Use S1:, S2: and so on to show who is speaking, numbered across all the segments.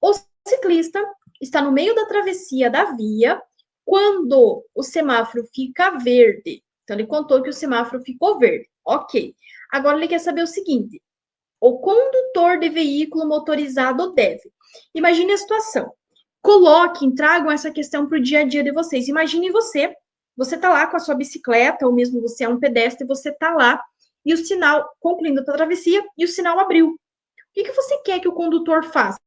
S1: O ciclista está no meio da travessia da via quando o semáforo fica verde. Então, ele contou que o semáforo ficou verde. Ok. Agora, ele quer saber o seguinte: o condutor de veículo motorizado deve. Imagine a situação. Coloquem, tragam essa questão para o dia a dia de vocês. Imagine você está lá com a sua bicicleta, ou mesmo você é um pedestre, você está lá, e o sinal, concluindo a travessia, e o sinal abriu. O que você quer que o condutor faça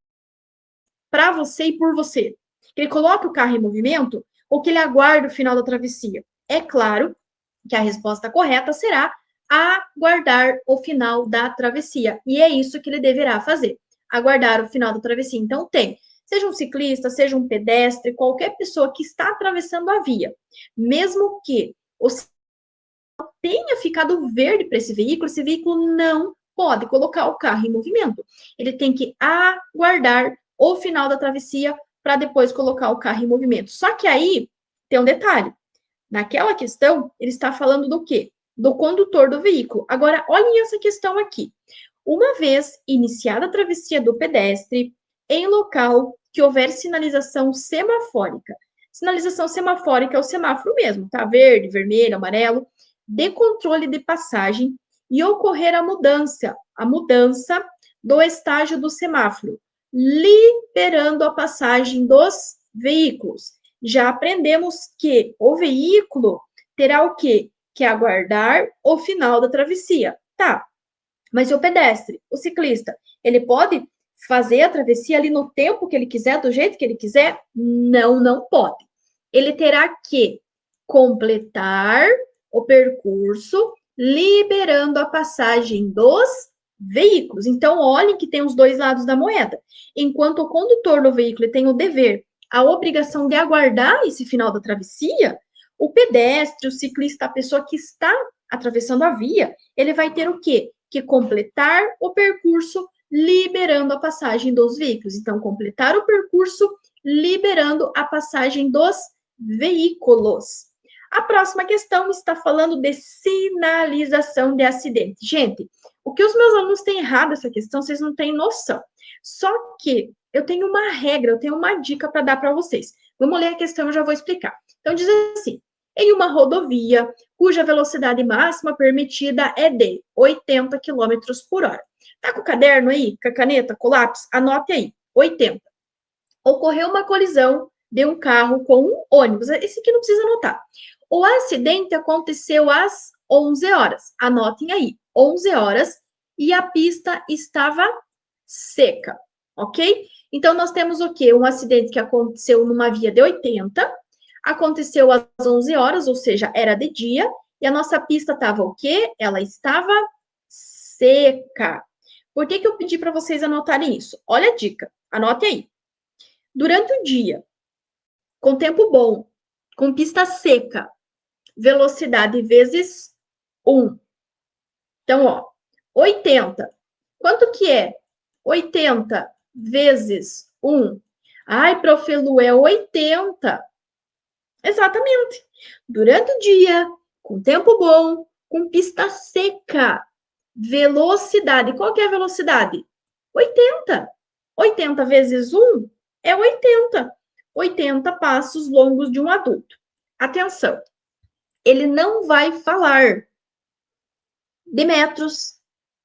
S1: para você e por você? Que ele coloque o carro em movimento ou que ele aguarde o final da travessia? É claro que a resposta correta será aguardar o final da travessia. E é isso que ele deverá fazer, aguardar o final da travessia. Então, seja um ciclista, seja um pedestre, qualquer pessoa que está atravessando a via, mesmo que o sinal tenha ficado verde para esse veículo não pode colocar o carro em movimento. Ele tem que aguardar o final da travessia para depois colocar o carro em movimento. Só que aí tem um detalhe. Naquela questão, ele está falando do quê? Do condutor do veículo. Agora, olhem essa questão aqui. Uma vez iniciada a travessia do pedestre, em local que houver sinalização semafórica. Sinalização semafórica é o semáforo mesmo, tá? Verde, vermelho, amarelo, de controle de passagem e ocorrer a mudança do estágio do semáforo, liberando a passagem dos veículos. Já aprendemos que o veículo terá o quê? Que aguardar o final da travessia. Tá, mas o pedestre, o ciclista, ele pode fazer a travessia ali no tempo que ele quiser, do jeito que ele quiser? Não, não pode. Ele terá que completar o percurso, liberando a passagem dos veículos. Então, olhem que tem os dois lados da moeda. Enquanto o condutor do veículo tem o dever, a obrigação de aguardar esse final da travessia, o pedestre, o ciclista, a pessoa que está atravessando a via, ele vai ter o quê? Que completar o percurso liberando a passagem dos veículos. Então, completar o percurso liberando a passagem dos veículos. A próxima questão está falando de sinalização de acidente. Gente, o que os meus alunos têm errado essa questão, vocês não têm noção. Só que eu tenho uma regra, eu tenho uma dica para dar para vocês. Vamos ler a questão, eu já vou explicar. Então, diz assim: em uma rodovia cuja velocidade máxima permitida é de 80 km por hora. Tá com o caderno aí, com a caneta, com o lápis? Anote aí, 80. Ocorreu uma colisão de um carro com um ônibus. Esse aqui não precisa anotar. O acidente aconteceu às 11 horas. Anotem aí, 11 horas, e a pista estava seca, ok? Então, nós temos o quê? Um acidente que aconteceu numa via de 80, aconteceu às 11 horas, ou seja, era de dia, e a nossa pista estava o quê? Ela estava seca. Por que eu pedi para vocês anotarem isso? Olha a dica, anote aí. Durante o dia, com tempo bom, com pista seca, velocidade vezes 1. Então, ó, 80. Quanto que é 80 vezes 1? Ai, prof. Lu, é 80. Exatamente. Durante o dia, com tempo bom, com pista seca, velocidade. Qual que é a velocidade? 80. 80 vezes 1 é 80. 80 passos longos de um adulto. Atenção, ele não vai falar de metros,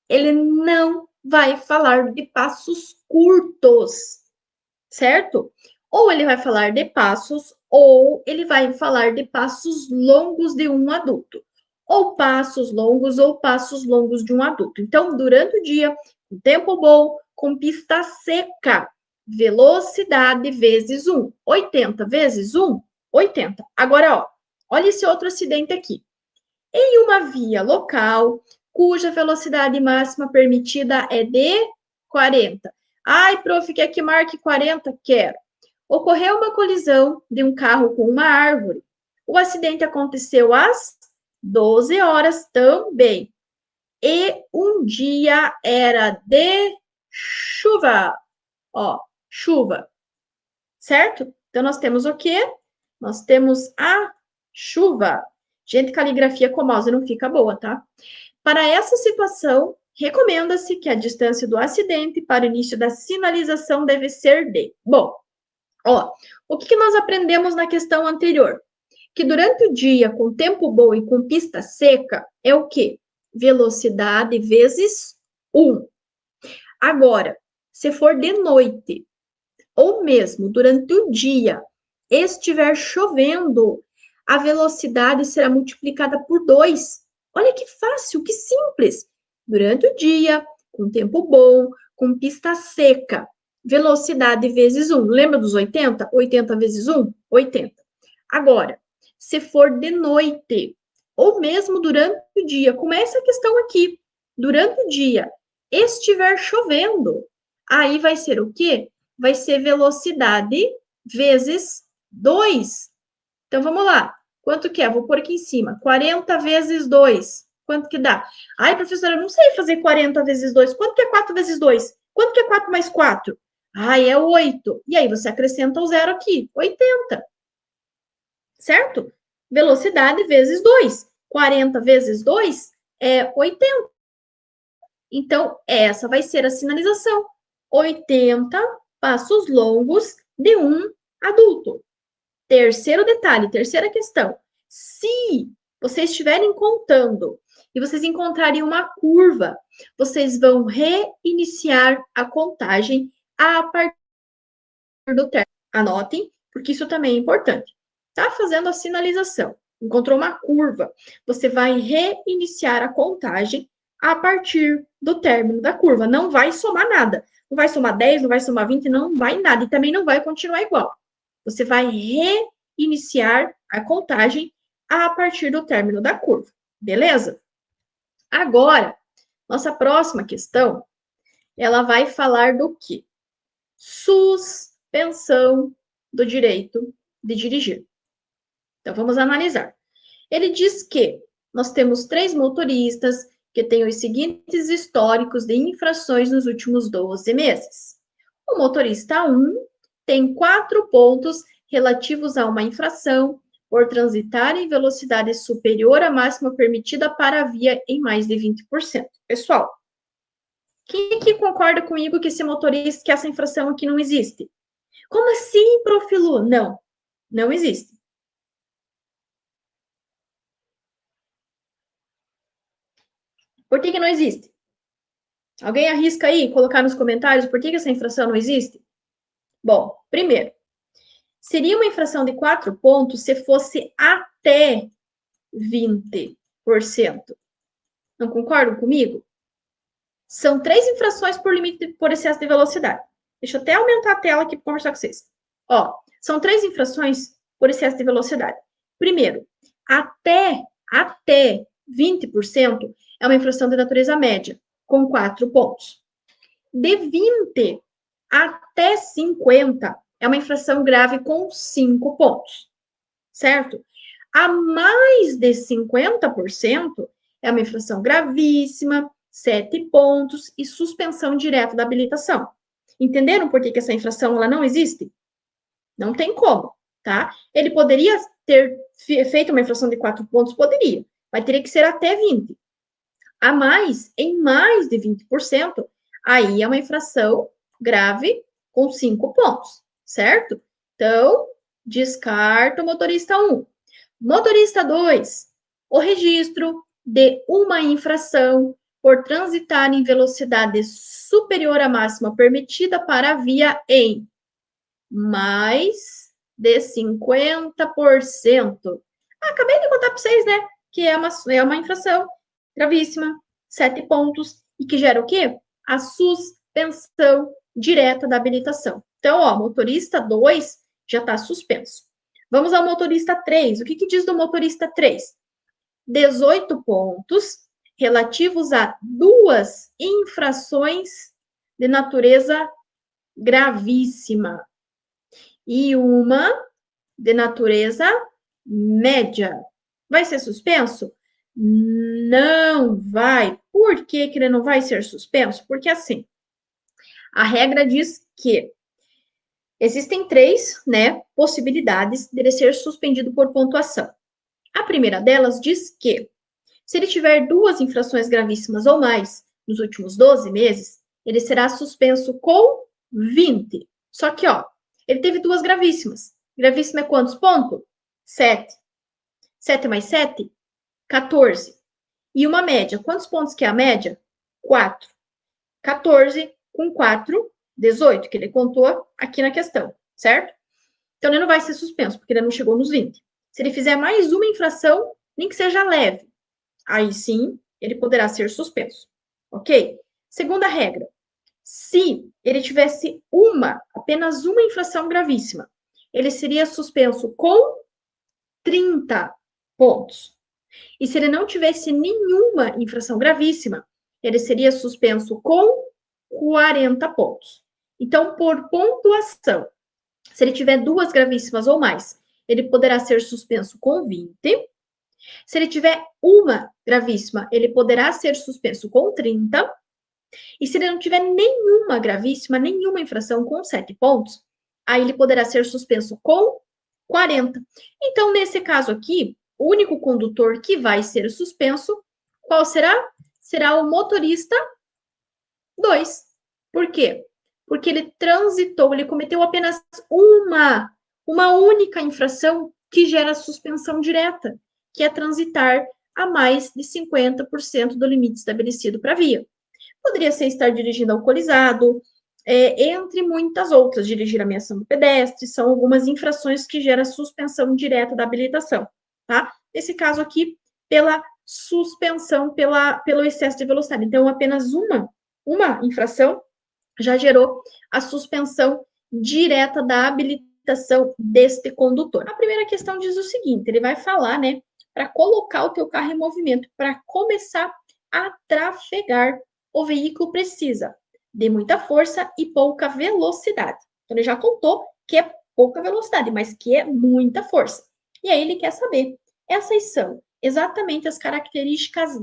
S1: ele não vai falar de passos curtos, certo? Ou ele vai falar de passos, ou ele vai falar de passos longos de um adulto. Ou passos longos de um adulto. Então, durante o dia, com tempo bom, com pista seca, velocidade vezes 1. 80 vezes 1, 80. Agora, ó, olha esse outro acidente aqui. Em uma via local, cuja velocidade máxima permitida é de 40. Ai, prof, quer que marque 40? Quero. Ocorreu uma colisão de um carro com uma árvore. O acidente aconteceu às 12 horas também. E um dia era de chuva. Ó, chuva. Certo? Então, nós temos o quê? Nós temos a chuva. Gente, caligrafia com mouse não fica boa, tá? Para essa situação, recomenda-se que a distância do acidente para o início da sinalização deve ser de... Bom, ó, o que nós aprendemos na questão anterior? Que durante o dia, com tempo bom e com pista seca, é o quê? Velocidade vezes 1. Agora, se for de noite, ou mesmo durante o dia, estiver chovendo, a velocidade será multiplicada por 2. Olha que fácil, que simples. Durante o dia, com tempo bom, com pista seca, velocidade vezes 1. Lembra dos 80? 80 vezes 1? 80. Agora, se for de noite, ou mesmo durante o dia, como é essa questão aqui, durante o dia, estiver chovendo, aí vai ser o quê? Vai ser velocidade vezes 2. Então, vamos lá. Quanto que é? Vou pôr aqui em cima. 40 vezes 2. Quanto que dá? Ai, professora, eu não sei fazer 40 vezes 2. Quanto que é 4 vezes 2? Quanto que é 4 mais 4? Ai, é 8. E aí, você acrescenta o zero aqui. 80. Certo? Velocidade vezes 2. 40 vezes 2 é 80. Então, essa vai ser a sinalização. 80 passos longos de um adulto. Terceiro detalhe, terceira questão. Se vocês estiverem contando e vocês encontrarem uma curva, vocês vão reiniciar a contagem a partir do término. Anotem, porque isso também é importante. Tá fazendo a sinalização, encontrou uma curva, você vai reiniciar a contagem a partir do término da curva. Não vai somar nada. Não vai somar 10, não vai somar 20, não vai nada. E também não vai continuar igual. Você vai reiniciar a contagem a partir do término da curva. Beleza? Agora, nossa próxima questão, ela vai falar do quê? Suspensão do direito de dirigir. Então, vamos analisar. Ele diz que nós temos 3 motoristas que têm os seguintes históricos de infrações nos últimos 12 meses. O motorista 1 tem 4 pontos relativos a uma infração por transitar em velocidade superior à máxima permitida para a via em mais de 20%. Pessoal, quem aqui concorda comigo que esse motorista, que essa infração aqui não existe? Como assim, Prof. Lu? Não, não existe. Por que não existe? Alguém arrisca aí colocar nos comentários por que essa infração não existe? Bom, primeiro, seria uma infração de 4 pontos se fosse até 20%. Não concordam comigo? São 3 infrações por limite por excesso de velocidade. Deixa eu até aumentar a tela aqui para conversar com vocês. Ó, são 3 infrações por excesso de velocidade. Primeiro, até 20% é uma infração de natureza média, com 4 pontos. De 20 até 50 é uma infração grave com 5 pontos, certo? A mais de 50% é uma infração gravíssima, 7 pontos e suspensão direta da habilitação. Entenderam por que essa infração ela não existe? Não tem como, tá? Ele poderia ter feito uma infração de 4 pontos? Poderia, mas teria que ser até 20. A mais, em mais de 20%, aí é uma infração grave com 5 pontos, certo? Então, descarta o motorista 1. Motorista 2, o registro de uma infração por transitar em velocidade superior à máxima permitida para a via em mais de 50%. Acabei de contar para vocês, né? Que é uma infração gravíssima, 7 pontos, e que gera o quê? A suspensão direta da habilitação. Então, ó, motorista 2 já está suspenso. Vamos ao motorista 3. O que diz do motorista 3? 18 pontos relativos a 2 infrações de natureza gravíssima e uma de natureza média. Vai ser suspenso? Não vai. Por que ele não vai ser suspenso? Porque assim, a regra diz que existem 3, né, possibilidades de ele ser suspendido por pontuação. A primeira delas diz que, se ele tiver 2 infrações gravíssimas ou mais, nos últimos 12 meses, ele será suspenso com 20. Só que, ó, ele teve duas gravíssimas. Gravíssima é quantos pontos? 7. 7 mais 7? 14. E uma média. Quantos pontos que é a média? 4. 14 com 4, 18, que ele contou aqui na questão, certo? Então, ele não vai ser suspenso, porque ele não chegou nos 20. Se ele fizer mais uma infração, nem que seja leve, aí sim, ele poderá ser suspenso, ok? Segunda regra, se ele tivesse apenas uma infração gravíssima, ele seria suspenso com 30 pontos. E se ele não tivesse nenhuma infração gravíssima, ele seria suspenso com 40 pontos. Então, por pontuação, se ele tiver duas gravíssimas ou mais, ele poderá ser suspenso com 20. Se ele tiver uma gravíssima, ele poderá ser suspenso com 30. E se ele não tiver nenhuma gravíssima, nenhuma infração com 7 pontos, aí ele poderá ser suspenso com 40. Então, nesse caso aqui, o único condutor que vai ser suspenso, qual será? Será o motorista 2. Por quê? Porque ele transitou, ele cometeu apenas uma única infração que gera suspensão direta, que é transitar a mais de 50% do limite estabelecido para a via. Poderia ser estar dirigindo alcoolizado, entre muitas outras, dirigir ameaçando pedestre, são algumas infrações que geram suspensão direta da habilitação, tá? Nesse caso aqui, pela suspensão, pelo excesso de velocidade. Então, apenas uma infração já gerou a suspensão direta da habilitação deste condutor. A primeira questão diz o seguinte, ele vai falar, né, para colocar o teu carro em movimento, para começar a trafegar, o veículo precisa de muita força e pouca velocidade. Então, ele já contou que é pouca velocidade, mas que é muita força. E aí ele quer saber, essas são exatamente as características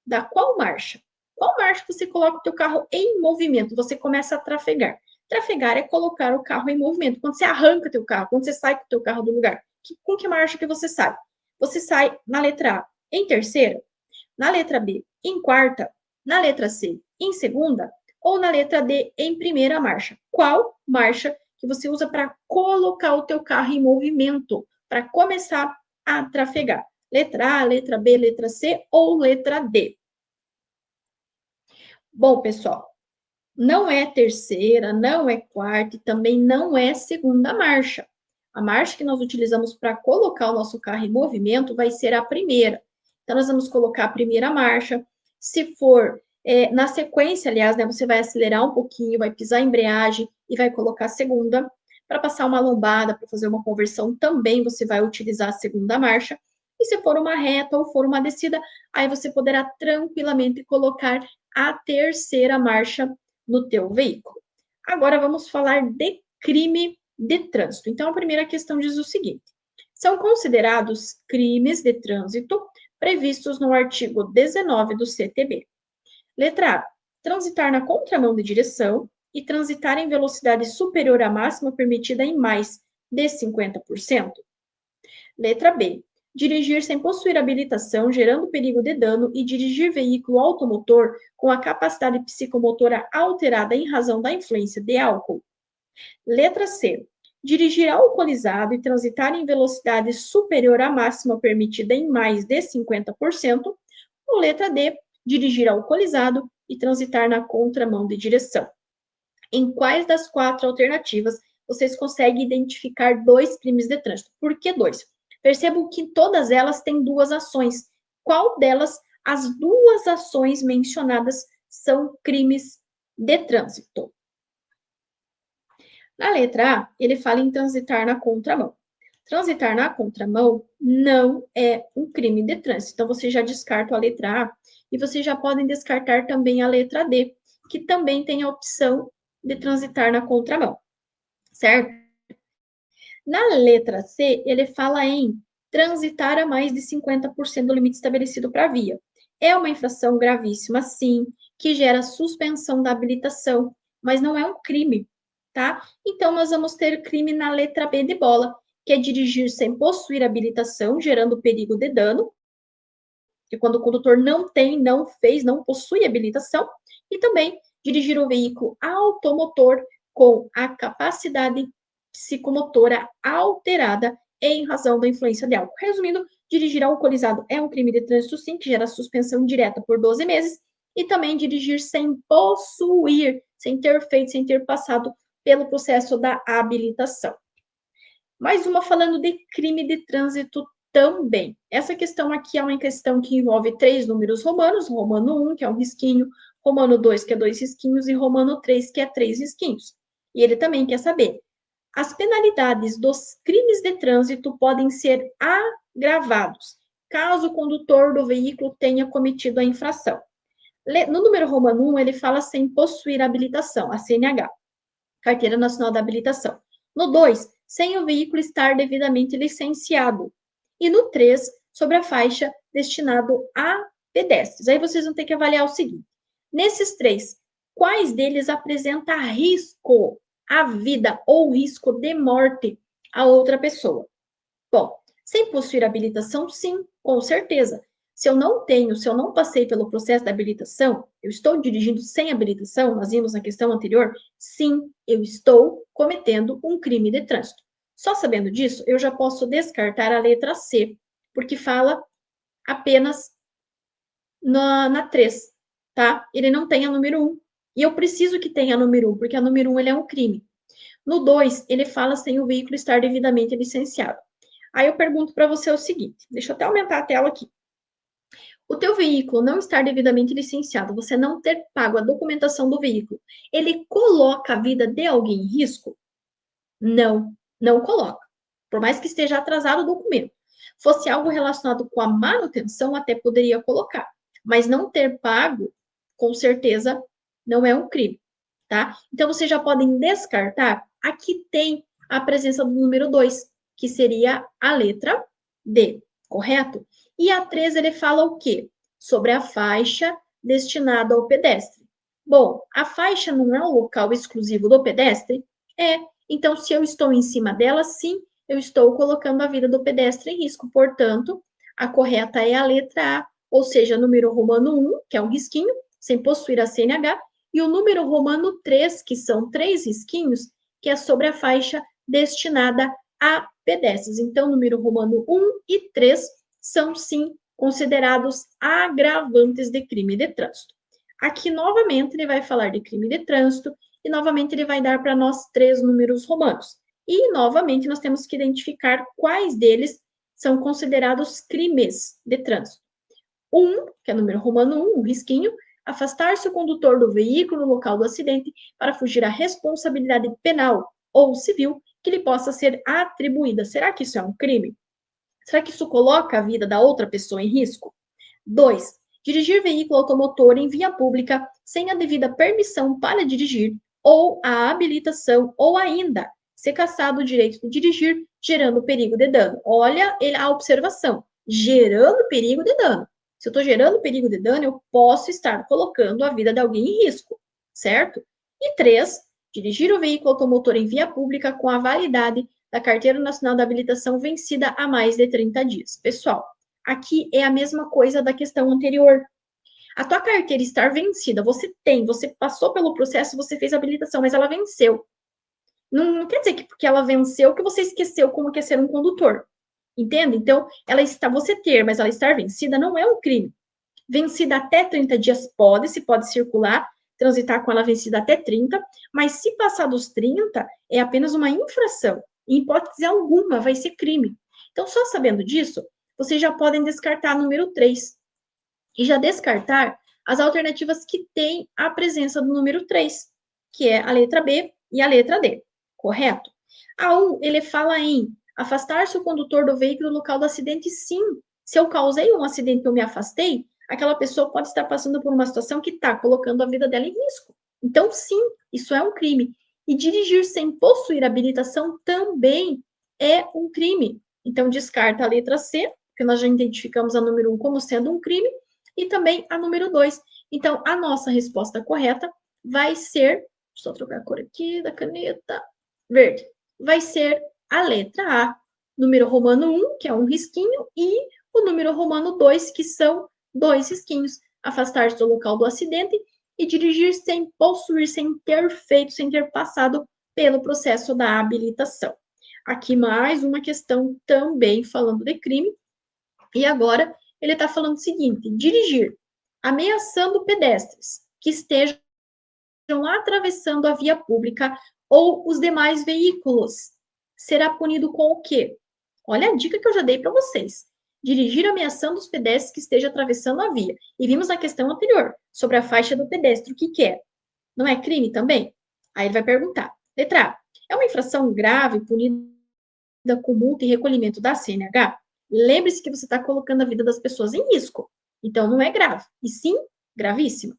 S1: da qual marcha? Qual marcha você coloca o teu carro em movimento? Você começa a trafegar. Trafegar é colocar o carro em movimento. Quando você arranca o teu carro, quando você sai com o teu carro do lugar, com que marcha que você sai? Você sai na letra A em terceira, na letra B em quarta, na letra C em segunda ou na letra D em primeira marcha? Qual marcha que você usa para colocar o teu carro em movimento, para começar a trafegar? Letra A, letra B, letra C ou letra D? Bom, pessoal, não é terceira, não é quarta e também não é segunda marcha. A marcha que nós utilizamos para colocar o nosso carro em movimento vai ser a primeira. Então, nós vamos colocar a primeira marcha. Se for na sequência, aliás, né, você vai acelerar um pouquinho, vai pisar a embreagem e vai colocar a segunda. Para passar uma lombada, para fazer uma conversão, também você vai utilizar a segunda marcha. E se for uma reta ou for uma descida, aí você poderá tranquilamente colocar a terceira marcha no teu veículo. Agora vamos falar de crime de trânsito. Então, a primeira questão diz o seguinte: são considerados crimes de trânsito previstos no artigo 19 do CTB. Letra A, transitar na contramão de direção e transitar em velocidade superior à máxima permitida em mais de 50%. Letra B, dirigir sem possuir habilitação, gerando perigo de dano e dirigir veículo automotor com a capacidade psicomotora alterada em razão da influência de álcool. Letra C, dirigir alcoolizado e transitar em velocidade superior à máxima permitida em mais de 50%. Ou letra D, dirigir alcoolizado e transitar na contramão de direção. Em quais das quatro alternativas vocês conseguem identificar dois crimes de trânsito? Por que dois? Percebam que todas elas têm duas ações. Qual delas, as duas ações mencionadas, são crimes de trânsito? Na letra A, ele fala em transitar na contramão. Transitar na contramão não é um crime de trânsito. Então, você já descarta a letra A e vocês já podem descartar também a letra D, que também tem a opção de transitar na contramão, certo? Na letra C, ele fala em transitar a mais de 50% do limite estabelecido para a via. É uma infração gravíssima, sim, que gera suspensão da habilitação, mas não é um crime, tá? Então, nós vamos ter crime na letra B de bola, que é dirigir sem possuir habilitação, gerando perigo de dano, que quando o condutor não tem, não fez, não possui habilitação, e também dirigir o veículo automotor com a capacidade psicomotora alterada em razão da influência de álcool. Resumindo, dirigir alcoolizado é um crime de trânsito, sim, que gera suspensão direta por 12 meses, e também dirigir sem possuir, sem ter feito, sem ter passado pelo processo da habilitação. Mais uma falando de crime de trânsito também. Essa questão aqui é uma questão que envolve 3 números romanos, romano 1, que é um risquinho, romano 2, que é 2 risquinhos, e romano 3, que é 3 risquinhos. E ele também quer saber: as penalidades dos crimes de trânsito podem ser agravados caso o condutor do veículo tenha cometido a infração. No número romano 1, ele fala sem possuir habilitação, a CNH, Carteira Nacional da Habilitação. No 2, sem o veículo estar devidamente licenciado. E no 3, sobre a faixa destinado a pedestres. Aí vocês vão ter que avaliar o seguinte: nesses 3, quais deles apresenta risco à vida ou risco de morte a outra pessoa? Bom, sem possuir habilitação, sim, com certeza. Se eu não passei pelo processo da habilitação, eu estou dirigindo sem habilitação, nós vimos na questão anterior, sim, eu estou cometendo um crime de trânsito. Só sabendo disso, eu já posso descartar a letra C, porque fala apenas na 3, tá? Ele não tem a número 1. E eu preciso que tenha a número 1, porque a número 1 ele é um crime. No 2, ele fala sem o veículo estar devidamente licenciado. Aí eu pergunto para você o seguinte, deixa eu até aumentar a tela aqui. O teu veículo não estar devidamente licenciado, você não ter pago a documentação do veículo, ele coloca a vida de alguém em risco? Não, não coloca. Por mais que esteja atrasado o documento. Fosse algo relacionado com a manutenção, até poderia colocar. Mas não ter pago, com certeza, não é um crime, tá? Então, vocês já podem descartar. Aqui tem a presença do número 2, que seria a letra D, correto? E a 3, ele fala o quê? Sobre a faixa destinada ao pedestre. Bom, a faixa não é o local exclusivo do pedestre? É. Então, se eu estou em cima dela, sim, eu estou colocando a vida do pedestre em risco. Portanto, a correta é a letra A, ou seja, número romano 1, que é um risquinho, sem possuir a CNH, e o número romano 3, que são 3 risquinhos, que é sobre a faixa destinada a pedestres. Então, número romano 1 e 3 são, sim, considerados agravantes de crime de trânsito. Aqui, novamente, ele vai falar de crime de trânsito, e, novamente, ele vai dar para nós 3 números romanos. E, novamente, nós temos que identificar quais deles são considerados crimes de trânsito. 1, que é número romano 1, um risquinho, afastar-se o condutor do veículo no local do acidente para fugir à responsabilidade penal ou civil que lhe possa ser atribuída. Será que isso é um crime? Será que isso coloca a vida da outra pessoa em risco? 2. Dirigir veículo automotor em via pública sem a devida permissão para dirigir ou a habilitação ou ainda ser cassado o direito de dirigir, gerando perigo de dano. Olha a observação, gerando perigo de dano. Se eu estou gerando perigo de dano, eu posso estar colocando a vida de alguém em risco, certo? E 3, dirigir o veículo automotor em via pública com a validade da Carteira Nacional da Habilitação vencida há mais de 30 dias. Pessoal, aqui é a mesma coisa da questão anterior. A tua carteira estar vencida, você passou pelo processo, você fez a habilitação, mas ela venceu. Não quer dizer que porque ela venceu que você esqueceu como é ser um condutor. Entende? Então, você ter, mas ela estar vencida não é um crime. Vencida até 30 dias se pode circular, transitar com ela vencida até 30, mas se passar dos 30, é apenas uma infração. Em hipótese alguma, vai ser crime. Então, só sabendo disso, vocês já podem descartar o número 3. E já descartar as alternativas que têm a presença do número 3, que é a letra B e a letra D, correto? A 1, ele fala em afastar-se o condutor do veículo no local do acidente, sim. Se eu causei um acidente e eu me afastei, aquela pessoa pode estar passando por uma situação que está colocando a vida dela em risco. Então, sim, isso é um crime. E dirigir sem possuir habilitação também é um crime. Então, descarta a letra C, porque nós já identificamos a número 1 como sendo um crime, e também a número 2. Então, a nossa resposta correta vai ser, deixa eu trocar a cor aqui da caneta, verde. Vai ser a letra A, número romano 1, que é um risquinho, e o número romano 2, que são 2 risquinhos. Afastar-se do local do acidente e dirigir sem possuir, sem ter feito, sem ter passado pelo processo da habilitação. Aqui mais uma questão também falando de crime, e agora ele está falando o seguinte: dirigir ameaçando pedestres que estejam atravessando a via pública ou os demais veículos será punido com o quê? Olha a dica que eu já dei para vocês. Dirigir ameaçando os pedestres que estejam atravessando a via. E vimos na questão anterior, sobre a faixa do pedestre, o que é? Não é crime também? Aí ele vai perguntar. Letra A. É uma infração grave, punida com multa e recolhimento da CNH? Lembre-se que você está colocando a vida das pessoas em risco. Então, não é grave, e sim gravíssima.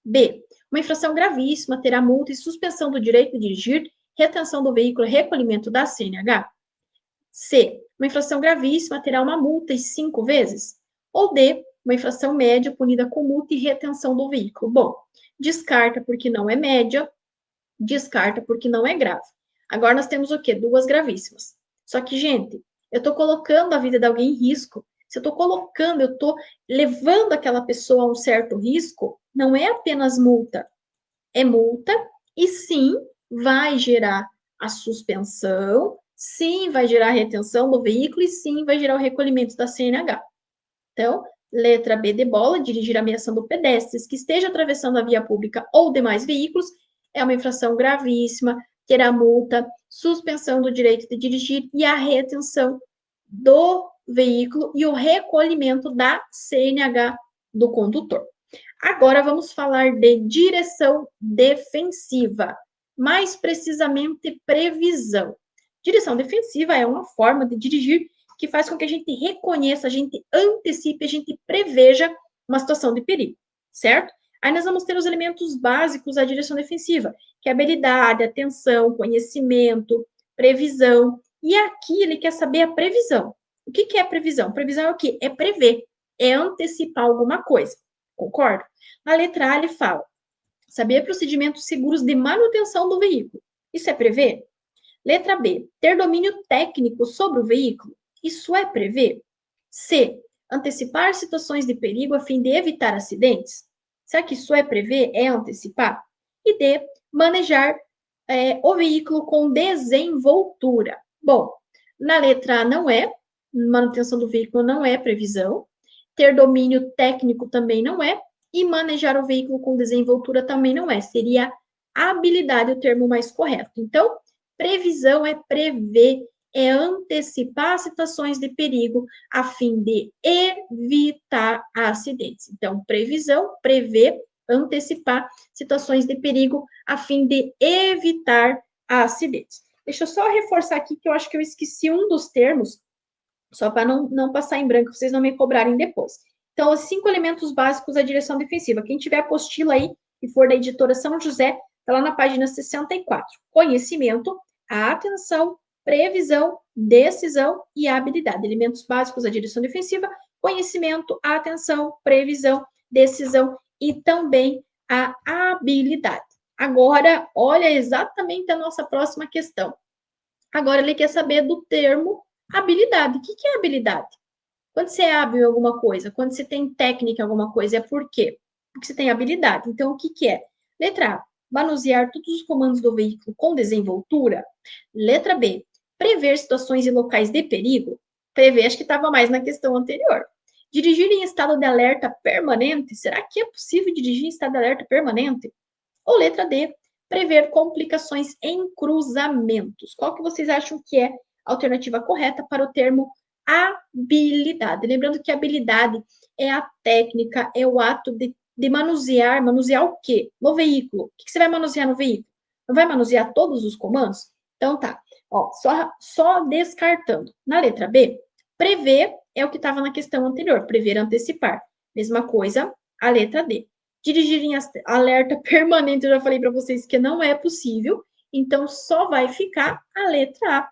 S1: B. Uma infração gravíssima terá multa e suspensão do direito de dirigir, retenção do veículo e recolhimento da CNH. C. Uma infração gravíssima terá uma multa e 5 vezes. Ou D. Uma infração média punida com multa e retenção do veículo. Bom, descarta porque não é média, descarta porque não é grave. Agora nós temos o quê? 2 gravíssimas. Só que, gente, eu estou colocando a vida de alguém em risco. Se eu estou colocando, eu estou levando aquela pessoa a um certo risco, não é apenas multa. É multa e sim vai gerar a suspensão, sim vai gerar a retenção do veículo e sim vai gerar o recolhimento da CNH. Então, letra B de bola, dirigir ameaçando pedestres que esteja atravessando a via pública ou demais veículos, é uma infração gravíssima, terá multa, suspensão do direito de dirigir e a retenção do veículo e o recolhimento da CNH do condutor. Agora vamos falar de direção defensiva, mais precisamente previsão. Direção defensiva é uma forma de dirigir que faz com que a gente reconheça, a gente antecipe, a gente preveja uma situação de perigo, certo? Aí nós vamos ter os elementos básicos da direção defensiva, que é habilidade, atenção, conhecimento, previsão. E aqui ele quer saber a previsão. O que é previsão? Previsão é o quê? É prever, é antecipar alguma coisa. Concorda? Na letra A ele fala, saber procedimentos seguros de manutenção do veículo. Isso é prever? Letra B, ter domínio técnico sobre o veículo. Isso é prever? C, antecipar situações de perigo a fim de evitar acidentes. Será que isso é prever? É antecipar? E D, manejar o veículo com desenvoltura. Bom, na letra A não é, manutenção do veículo não é previsão, ter domínio técnico também não é, e manejar o veículo com desenvoltura também não é, seria habilidade o termo mais correto. Então, previsão é prever, é antecipar situações de perigo a fim de evitar acidentes. Então, previsão, prever, antecipar situações de perigo a fim de evitar acidentes. Deixa eu só reforçar aqui que eu acho que eu esqueci um dos termos, só para não passar em branco, vocês não me cobrarem depois. Então, os 5 elementos básicos da direção defensiva. Quem tiver apostila aí, e for da editora São José, está lá na página 64. Conhecimento, a atenção, previsão, decisão e habilidade. Elementos básicos da direção defensiva, conhecimento, a atenção, previsão, decisão e também a habilidade. Agora, olha exatamente a nossa próxima questão. Agora, ele quer saber do termo habilidade. O que é habilidade? Quando você é hábil em alguma coisa, quando você tem técnica em alguma coisa, é por quê? Porque você tem habilidade. Então, o que é? Letra A, manusear todos os comandos do veículo com desenvoltura. Letra B, prever situações e locais de perigo. Prever, acho que estava mais na questão anterior. Dirigir em estado de alerta permanente. Será que é possível dirigir em estado de alerta permanente? Ou letra D, prever complicações em cruzamentos. Qual que vocês acham que é a alternativa correta para o termo habilidade? Lembrando que habilidade é a técnica, é o ato de manusear. Manusear o quê? No veículo. O que você vai manusear no veículo? Não vai manusear todos os comandos? Então tá. Ó, só descartando. Na letra B, prever é o que estava na questão anterior. Prever, antecipar. Mesma coisa, a letra D. Dirigir em alerta permanente, eu já falei para vocês que não é possível, então só vai ficar a letra A,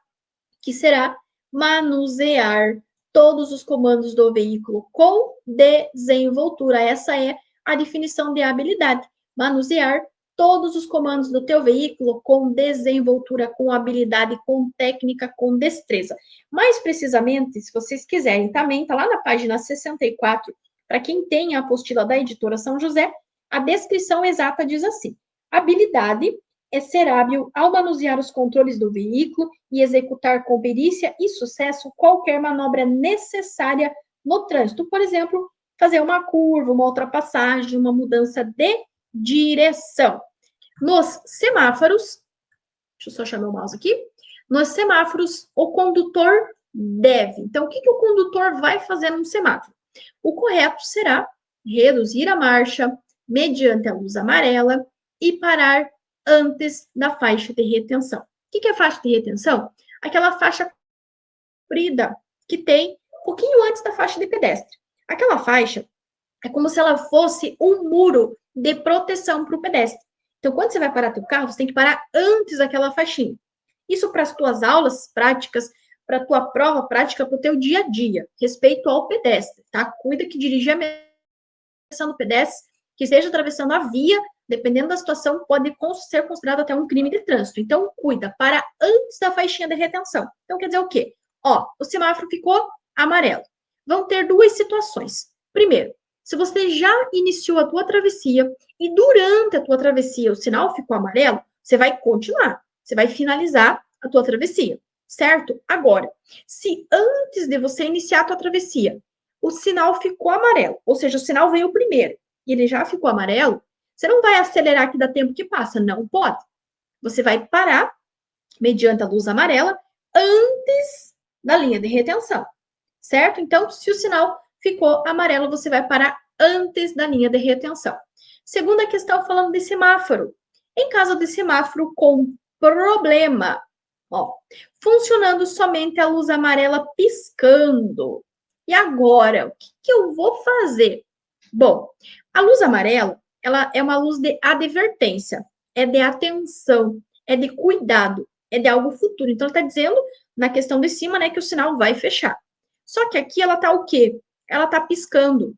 S1: que será manusear todos os comandos do veículo com desenvoltura. Essa é a definição de habilidade. Manusear todos os comandos do teu veículo com desenvoltura, com habilidade, com técnica, com destreza. Mais precisamente, se vocês quiserem, também está lá na página 64, para quem tem a apostila da editora São José, A descrição exata diz assim: habilidade é ser hábil ao manusear os controles do veículo e executar com perícia e sucesso qualquer manobra necessária no trânsito. Por exemplo, fazer uma curva, uma ultrapassagem, uma mudança de direção. Nos semáforos, deixa eu só chamar o mouse aqui. Nos semáforos, o condutor deve. Então, o que o condutor vai fazer num semáforo? O correto será reduzir a marcha mediante a luz amarela e parar antes da faixa de retenção. O que é faixa de retenção? Aquela faixa comprida que tem um pouquinho antes da faixa de pedestre. Aquela faixa é como se ela fosse um muro de proteção para o pedestre. Então, quando você vai parar teu carro, você tem que parar antes daquela faixinha. Isso para as tuas aulas práticas, para a tua prova prática, para o teu dia a dia, respeito ao pedestre, tá? Cuida que dirigir atravessando o pedestre, que esteja atravessando a via, dependendo da situação, pode ser considerado até um crime de trânsito. Então, cuida, para antes da faixinha de retenção. Então, quer dizer o quê? Ó, o semáforo ficou amarelo. Vão ter duas situações. Primeiro, se você já iniciou a tua travessia e durante a tua travessia o sinal ficou amarelo, você vai continuar, você vai finalizar a tua travessia, certo? Agora, se antes de você iniciar a tua travessia, o sinal ficou amarelo, ou seja, o sinal veio primeiro e ele já ficou amarelo, você não vai acelerar que dá tempo que passa, não pode. Você vai parar mediante a luz amarela antes da linha de retenção, certo? Então, se o sinal ficou amarelo, você vai parar antes da linha de retenção. Segunda questão, falando de semáforo. Em caso de semáforo com problema, ó, funcionando somente a luz amarela piscando. E agora, o que eu vou fazer? Bom, a luz amarela, ela é uma luz de advertência, é de atenção, é de cuidado, é de algo futuro. Então, ele está dizendo, na questão de cima, né, que o sinal vai fechar. Só que aqui ela está o quê? Ela está piscando,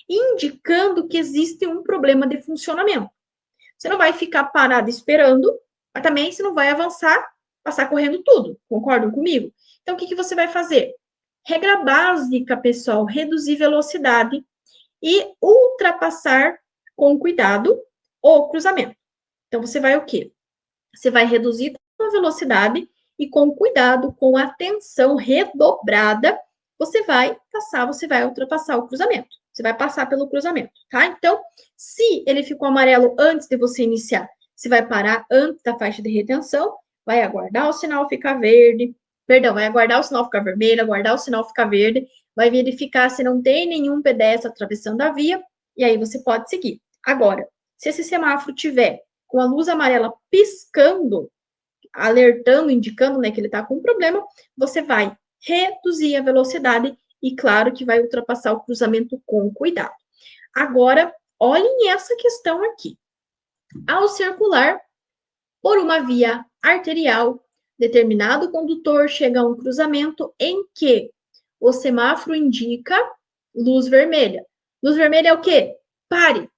S1: indicando que existe um problema de funcionamento. Você não vai ficar parado esperando, mas também você não vai avançar, passar correndo tudo. Concordam comigo? Então, o que você vai fazer? Regra básica, pessoal, reduzir velocidade e ultrapassar com cuidado o cruzamento. Então, você vai o quê? Você vai reduzir a velocidade e com cuidado, com atenção redobrada, você vai passar, você vai ultrapassar o cruzamento. Você vai passar pelo cruzamento, tá? Então, se ele ficou amarelo antes de você iniciar, você vai parar antes da faixa de retenção, vai aguardar o sinal ficar verde, perdão, vai aguardar o sinal ficar vermelho, aguardar o sinal ficar verde, vai verificar se não tem nenhum pedestre atravessando a via, e aí você pode seguir. Agora, se esse semáforo tiver com a luz amarela piscando, alertando, indicando, né, que ele está com um problema, você vai reduzir a velocidade e, claro, que vai ultrapassar o cruzamento com cuidado. Agora, olhem essa questão aqui. Ao circular por uma via arterial, determinado condutor chega a um cruzamento em que o semáforo indica luz vermelha. Luz vermelha é o quê? Pare,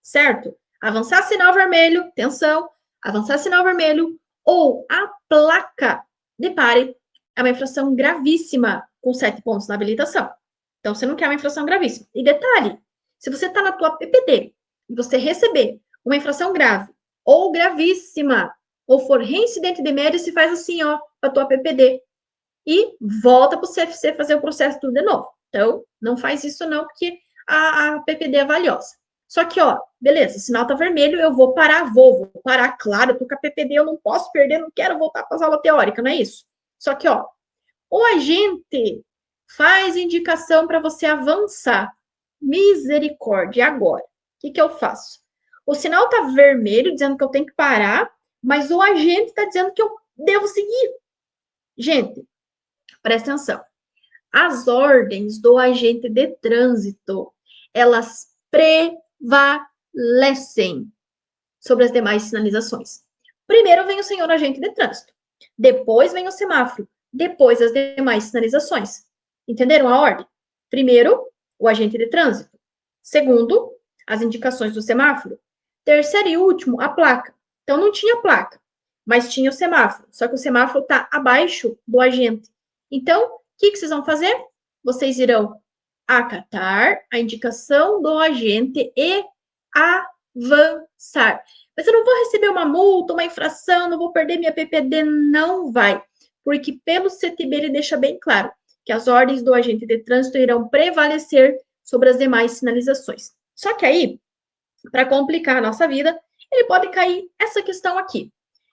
S1: certo? Avançar sinal vermelho, atenção, avançar sinal vermelho, ou a placa de pare é uma infração gravíssima com 7 pontos na habilitação. Então, você não quer uma infração gravíssima. E detalhe, se você está na tua PPD e você receber uma infração grave ou gravíssima, ou for reincidente de média, se faz assim, ó, para a tua PPD. E volta para o CFC fazer o processo tudo de novo. Então, não faz isso não, porque a PPD é valiosa. Só que, ó, beleza, o sinal tá vermelho, eu vou parar, vou parar, claro, eu tô com a PPD, eu não posso perder, não quero voltar para as aulas teóricas, não é isso? Só que, ó, o agente faz indicação para você avançar. Misericórdia, agora, o que eu faço? O sinal tá vermelho, dizendo que eu tenho que parar, mas o agente está dizendo que eu devo seguir. Gente, presta atenção. As ordens do agente de trânsito, elas prevalecem sobre as demais sinalizações. Primeiro vem o senhor agente de trânsito, depois vem o semáforo, depois as demais sinalizações. Entenderam a ordem? Primeiro, o agente de trânsito. Segundo, as indicações do semáforo. Terceiro e último, a placa. Então, não tinha placa, mas tinha o semáforo. Só que o semáforo está abaixo do agente. Então, o que vocês vão fazer? Vocês irão acatar a indicação do agente e avançar. Mas eu não vou receber uma multa, uma infração, não vou perder minha PPD, não vai. Porque pelo CTB ele deixa bem claro que as ordens do agente de trânsito irão prevalecer sobre as demais sinalizações. Só que aí, para complicar a nossa vida, ele pode cair essa questão aqui.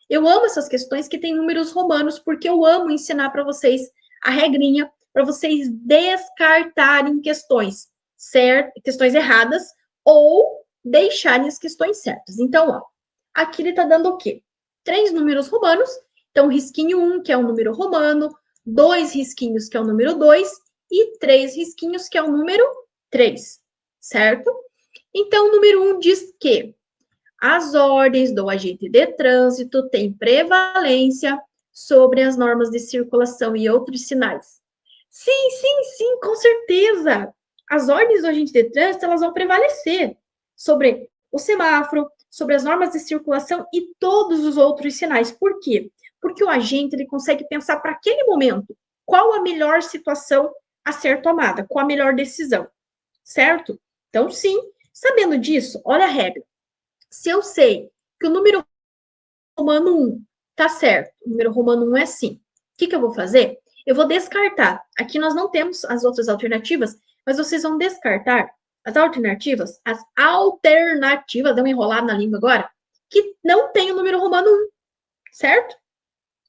S1: Eu amo essas questões que têm números romanos, porque eu amo ensinar para vocês a regrinha, para vocês descartarem questões certas, questões erradas, ou deixarem as questões certas. Então, ó, aqui ele está dando o quê? 3 números romanos. Então, risquinho 1, que é o número romano, 2 risquinhos, que é o número 2, e 3 risquinhos, que é o número 3, certo? Então, o número 1 diz que as ordens do agente de trânsito têm prevalência sobre as normas de circulação e outros sinais. Sim, sim, sim, com certeza. As ordens do agente de trânsito, elas vão prevalecer sobre o semáforo, sobre as normas de circulação e todos os outros sinais. Por quê? Porque o agente, ele consegue pensar para aquele momento qual a melhor situação a ser tomada, qual a melhor decisão, certo? Então, sim, sabendo disso, olha a regra. Se eu sei que o número romano 1 tá certo, o número romano 1 é sim, o que eu vou fazer? Eu vou descartar. Aqui nós não temos as outras alternativas, mas vocês vão descartar as alternativas, deu uma enrolada na língua agora, que não tem o número romano 1, certo?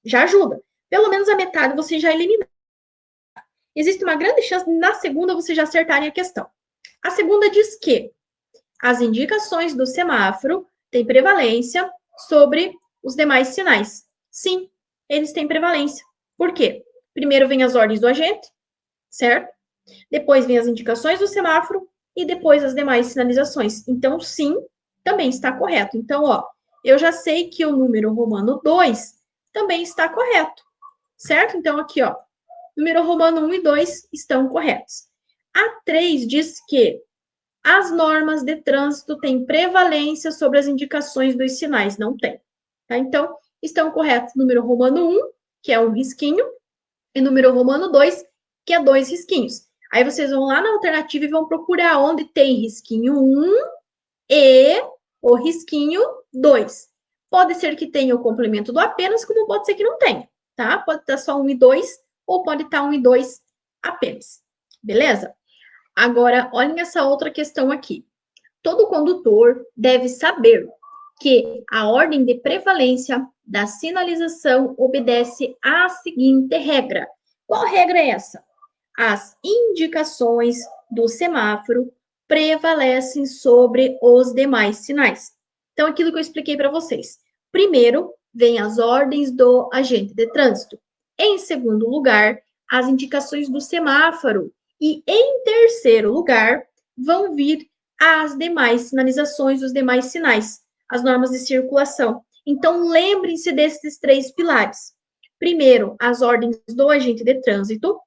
S1: Já ajuda. Pelo menos a metade você já elimina. Existe uma grande chance na segunda vocês já acertarem a questão. A segunda diz que as indicações do semáforo têm prevalência sobre os demais sinais. Sim, eles têm prevalência. Por quê? Primeiro vem as ordens do agente, certo? Depois vem as indicações do semáforo e depois as demais sinalizações. Então, sim, também está correto. Então, ó, eu já sei que o número romano 2 também está correto, certo? Então, aqui, ó, número romano 1 e 2 estão corretos. A 3 diz que as normas de trânsito têm prevalência sobre as indicações dos sinais. Não tem. Tá? Então, estão corretos número romano 1, que é um risquinho, e número romano 2, que é 2 risquinhos. Aí vocês vão lá na alternativa e vão procurar onde tem risquinho 1 e o risquinho 2. Pode ser que tenha o complemento do apenas, como pode ser que não tenha, tá? Pode estar só 1 e 2, ou pode estar 1 e 2 apenas. Beleza? Agora, olhem essa outra questão aqui. Todo condutor deve saber que a ordem de prevalência da sinalização obedece à seguinte regra. Qual regra é essa? As indicações do semáforo prevalecem sobre os demais sinais. Então, aquilo que eu expliquei para vocês. Primeiro, vem as ordens do agente de trânsito. Em segundo lugar, as indicações do semáforo. E, em terceiro lugar, vão vir as demais sinalizações, os demais sinais, as normas de circulação. Então, lembrem-se desses 3 pilares. Primeiro, as ordens do agente de trânsito.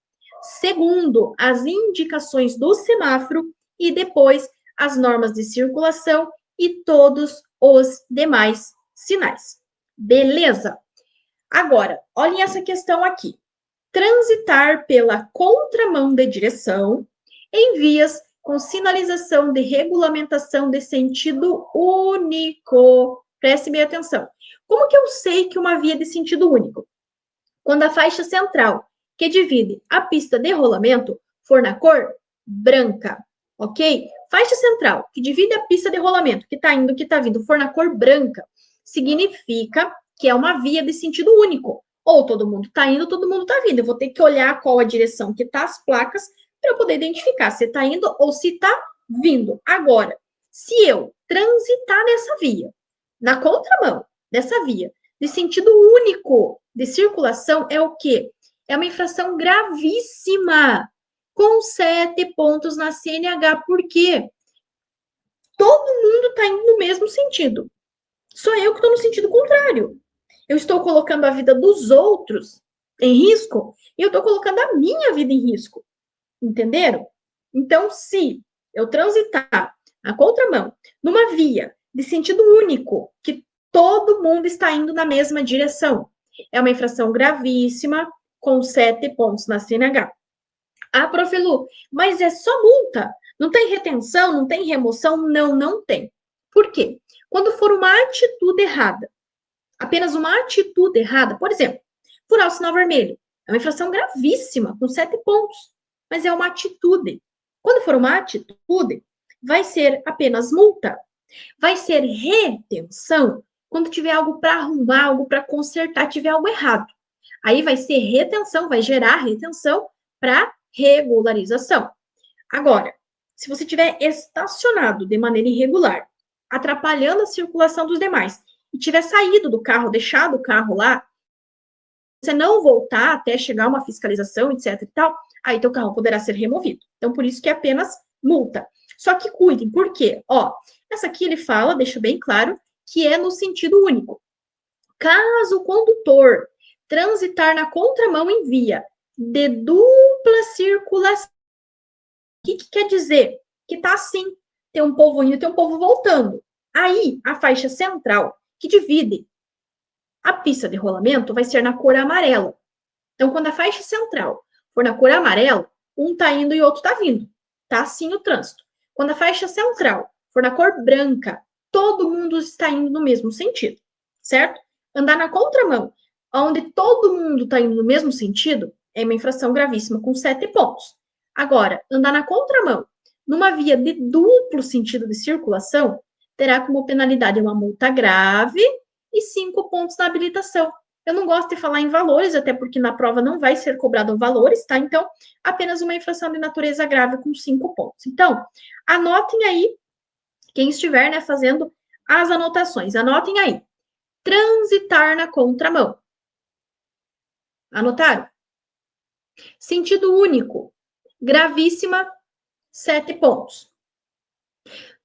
S1: Segundo, as indicações do semáforo. E depois, as normas de circulação e todos os demais sinais. Beleza? Agora, olhem essa questão aqui. Transitar pela contramão de direção em vias com sinalização de regulamentação de sentido único. Preste bem atenção. Como que eu sei que uma via é de sentido único? Quando a faixa central, que divide a pista de rolamento, for na cor branca, ok? Faixa central, que divide a pista de rolamento, que está indo, que está vindo, for na cor branca, significa que é uma via de sentido único. Ou todo mundo está indo, todo mundo está vindo. Eu vou ter que olhar qual a direção que está as placas para eu poder identificar se está indo ou se está vindo. Agora, se eu transitar nessa via, na contramão dessa via, de sentido único de circulação, é o quê? É uma infração gravíssima, com 7 pontos na CNH. Por quê? Todo mundo está indo no mesmo sentido. Só eu que estou no sentido contrário. Eu estou colocando a vida dos outros em risco e eu estou colocando a minha vida em risco. Entenderam? Então, se eu transitar na contramão, numa via de sentido único, que todo mundo está indo na mesma direção, é uma infração gravíssima, com 7 pontos na CNH. Ah, prof. Lu, mas é só multa? Não tem retenção? Não tem remoção? Não, não tem. Por quê? Quando for uma atitude errada, apenas uma atitude errada, por exemplo, furar o sinal vermelho, é uma infração gravíssima, com 7 pontos, mas é uma atitude. Quando for uma atitude, vai ser apenas multa. Vai ser retenção quando tiver algo para arrumar, algo para consertar, tiver algo errado. Aí vai ser retenção, vai gerar retenção para regularização. Agora, se você tiver estacionado de maneira irregular, atrapalhando a circulação dos demais, e tiver saído do carro, deixado o carro lá, você não voltar até chegar uma fiscalização, etc e tal, aí teu carro poderá ser removido. Então, por isso que é apenas multa. Só que cuidem, por quê? Ó, essa aqui ele fala, deixa bem claro, que é no sentido único. Caso o condutor transitar na contramão em via de dupla circulação, o que quer dizer? Que tá assim, tem um povo indo e tem um povo voltando. Aí, a faixa central, que divide a pista de rolamento, vai ser na cor amarela. Então, quando a faixa central for na cor amarela, um tá indo e outro tá vindo. Tá assim o trânsito. Quando a faixa central for na cor branca, todo mundo está indo no mesmo sentido, certo? Andar na contramão, onde todo mundo está indo no mesmo sentido, é uma infração gravíssima, com 7 pontos. Agora, andar na contramão, numa via de duplo sentido de circulação, terá como penalidade uma multa grave e 5 pontos na habilitação. Eu não gosto de falar em valores, até porque na prova não vai ser cobrado valores, tá? Então, apenas uma infração de natureza grave com 5 pontos. Então, anotem aí, quem estiver, né, fazendo as anotações, anotem aí. Transitar na contramão. Anotaram? Sentido único. Gravíssima, 7 pontos.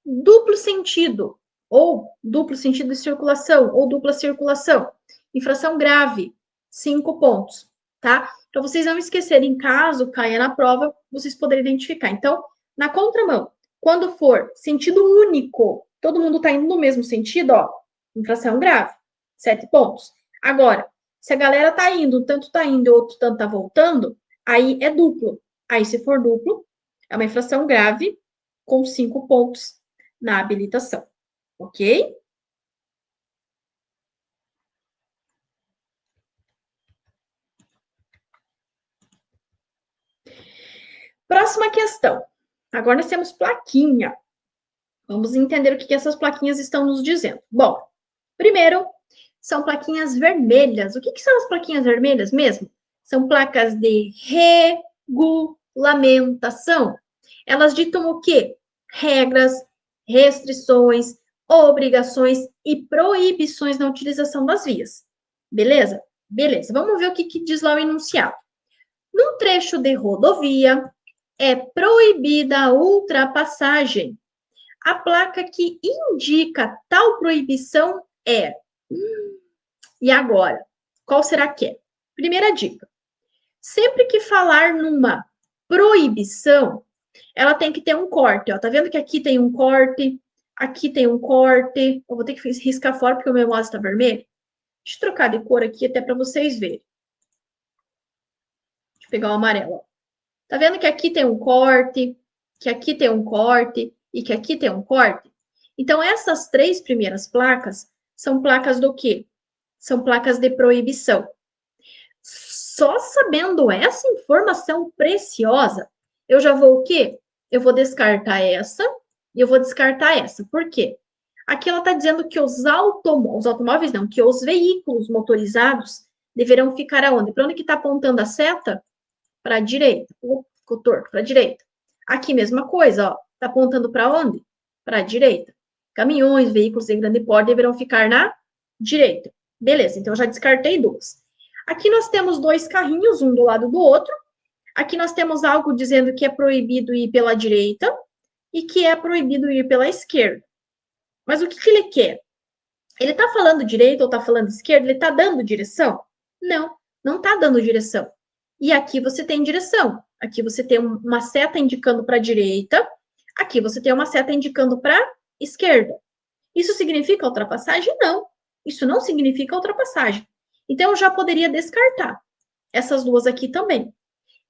S1: Duplo sentido, ou duplo sentido de circulação, ou dupla circulação. Infração grave, 5 pontos, tá? Para vocês não esquecerem, caso caia na prova, vocês poderem identificar. Então, na contramão, quando for sentido único, todo mundo tá indo no mesmo sentido, ó, infração grave, 7 pontos. Agora, se a galera tá indo, tanto tá indo e outro tanto tá voltando, aí é duplo. Aí, se for duplo, é uma infração grave com 5 pontos na habilitação, ok? Próxima questão. Agora nós temos plaquinha. Vamos entender o que essas plaquinhas estão nos dizendo. Bom, primeiro, são plaquinhas vermelhas. O que são as plaquinhas vermelhas mesmo? São placas de regulamentação. Elas ditam o quê? Regras, restrições, obrigações e proibições na utilização das vias. Beleza? Beleza. Vamos ver o que diz lá o enunciado. Num trecho de rodovia, é proibida a ultrapassagem. A placa que indica tal proibição é. E agora? Qual será que é? Primeira dica. Sempre que falar numa proibição, ela tem que ter um corte. Ó. Tá vendo que aqui tem um corte, aqui tem um corte. Eu vou ter que riscar fora porque o meu mouse está vermelho. Deixa eu trocar de cor aqui até para vocês verem. Deixa eu pegar o amarelo. Tá vendo que aqui tem um corte, que aqui tem um corte e que aqui tem um corte? Então, essas 3 primeiras placas são placas do quê? São placas de proibição. Só sabendo essa informação preciosa, eu já vou o quê? Eu vou descartar essa e eu vou descartar essa. Por quê? Aqui ela está dizendo que os automóveis não, que os veículos motorizados deverão ficar aonde? Para onde que está apontando a seta? Para a direita. Ficou torto, para a direita. Aqui, mesma coisa, ó. Está apontando para onde? Para a direita. Caminhões, veículos de grande porte deverão ficar na direita. Beleza, então eu já descartei 2. Aqui nós temos 2 carrinhos, um do lado do outro. Aqui nós temos algo dizendo que é proibido ir pela direita e que é proibido ir pela esquerda. Mas o que ele quer? Ele está falando direita ou está falando esquerda? Ele está dando direção? Não, não está dando direção. E aqui você tem direção. Aqui você tem uma seta indicando para a direita. Aqui você tem uma seta indicando para a esquerda. Isso significa ultrapassagem? Não. Isso não significa ultrapassagem. Então, eu já poderia descartar essas 2 aqui também.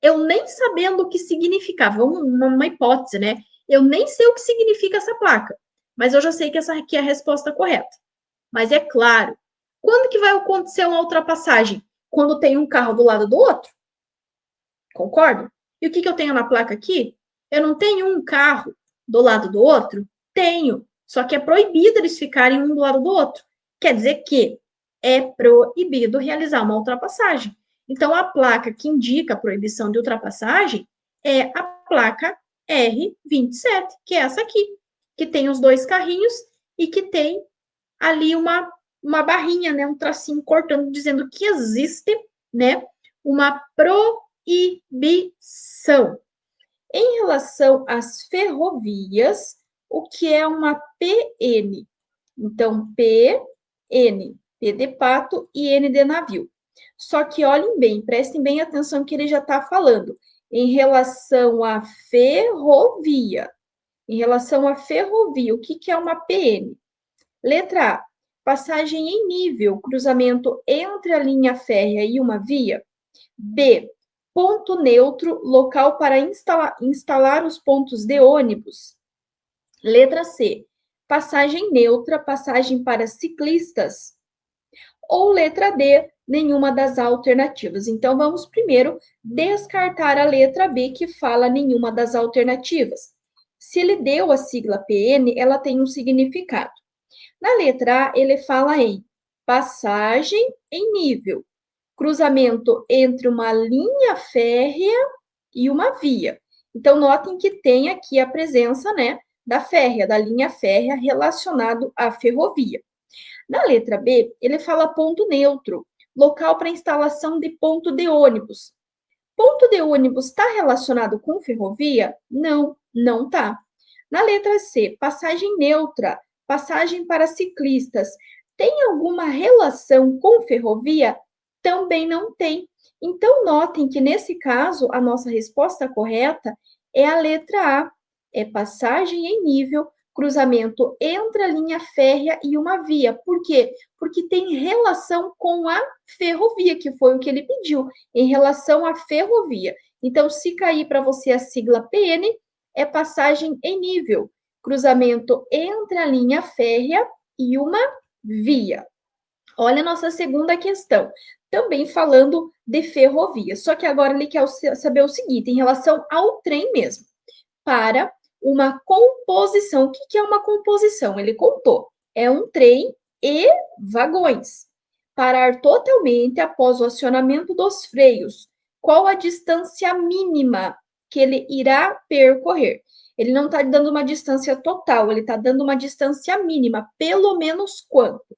S1: Eu nem sabendo o que significava, uma hipótese, né? Eu nem sei o que significa essa placa. mas eu já sei que essa aqui é a resposta correta. Mas é claro, quando que vai acontecer uma ultrapassagem? Quando tem um carro do lado do outro. Concordo? E o que eu tenho na placa aqui? Eu não tenho um carro do lado do outro? Tenho. Só que é proibido eles ficarem um do lado do outro. Quer dizer que é proibido realizar uma ultrapassagem. Então, a placa que indica a proibição de ultrapassagem é a placa R27, que é essa aqui, que tem os dois carrinhos e que tem ali uma barrinha, né, um tracinho cortando, dizendo que existe, né, uma proibição. Em relação às ferrovias, o que é uma PN? Então, PN, P de pato e N de navio. Só que olhem bem, prestem bem atenção que ele já está falando. Em relação à ferrovia. Em relação à ferrovia, o que é uma PN? Letra A, passagem em nível, cruzamento entre a linha férrea e uma via. B, ponto neutro, local para instalar os pontos de ônibus. Letra C, passagem neutra, passagem para ciclistas. Ou letra D, nenhuma das alternativas. Então, vamos primeiro descartar a letra B, que fala nenhuma das alternativas. Se ele deu a sigla PN, ela tem um significado. Na letra A, ele fala em passagem em nível, cruzamento entre uma linha férrea e uma via. Então, notem que tem aqui a presença, né, da férrea, da linha férrea relacionado à ferrovia. Na letra B, ele fala ponto neutro, local para instalação de ponto de ônibus. Ponto de ônibus está relacionado com ferrovia? Não, não está. Na letra C, passagem neutra, passagem para ciclistas, tem alguma relação com ferrovia? Também não tem. Então, notem que nesse caso, a nossa resposta correta é a letra A, é passagem em nível, cruzamento entre a linha férrea e uma via. Por quê? Porque tem relação com a ferrovia, que foi o que ele pediu, em relação à ferrovia. Então, se cair para você a sigla PN, é passagem em nível, cruzamento entre a linha férrea e uma via. Olha a nossa segunda questão, também falando de ferrovia, só que agora ele quer saber o seguinte, em relação ao trem mesmo, para uma composição. O que é uma composição? Ele contou, é um trem e vagões. Parar totalmente após o acionamento dos freios. Qual a distância mínima que ele irá percorrer? Ele não está dando uma distância total, ele está dando uma distância mínima, pelo menos quanto?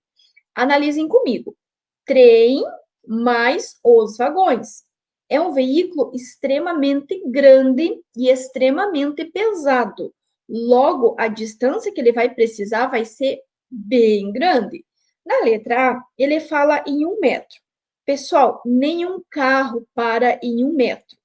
S1: Analisem comigo. Trem mais os vagões. É um veículo extremamente grande e extremamente pesado. Logo, a distância que ele vai precisar vai ser bem grande. Na letra A, ele fala em 1 metro. Pessoal, nenhum carro para em 1 metro.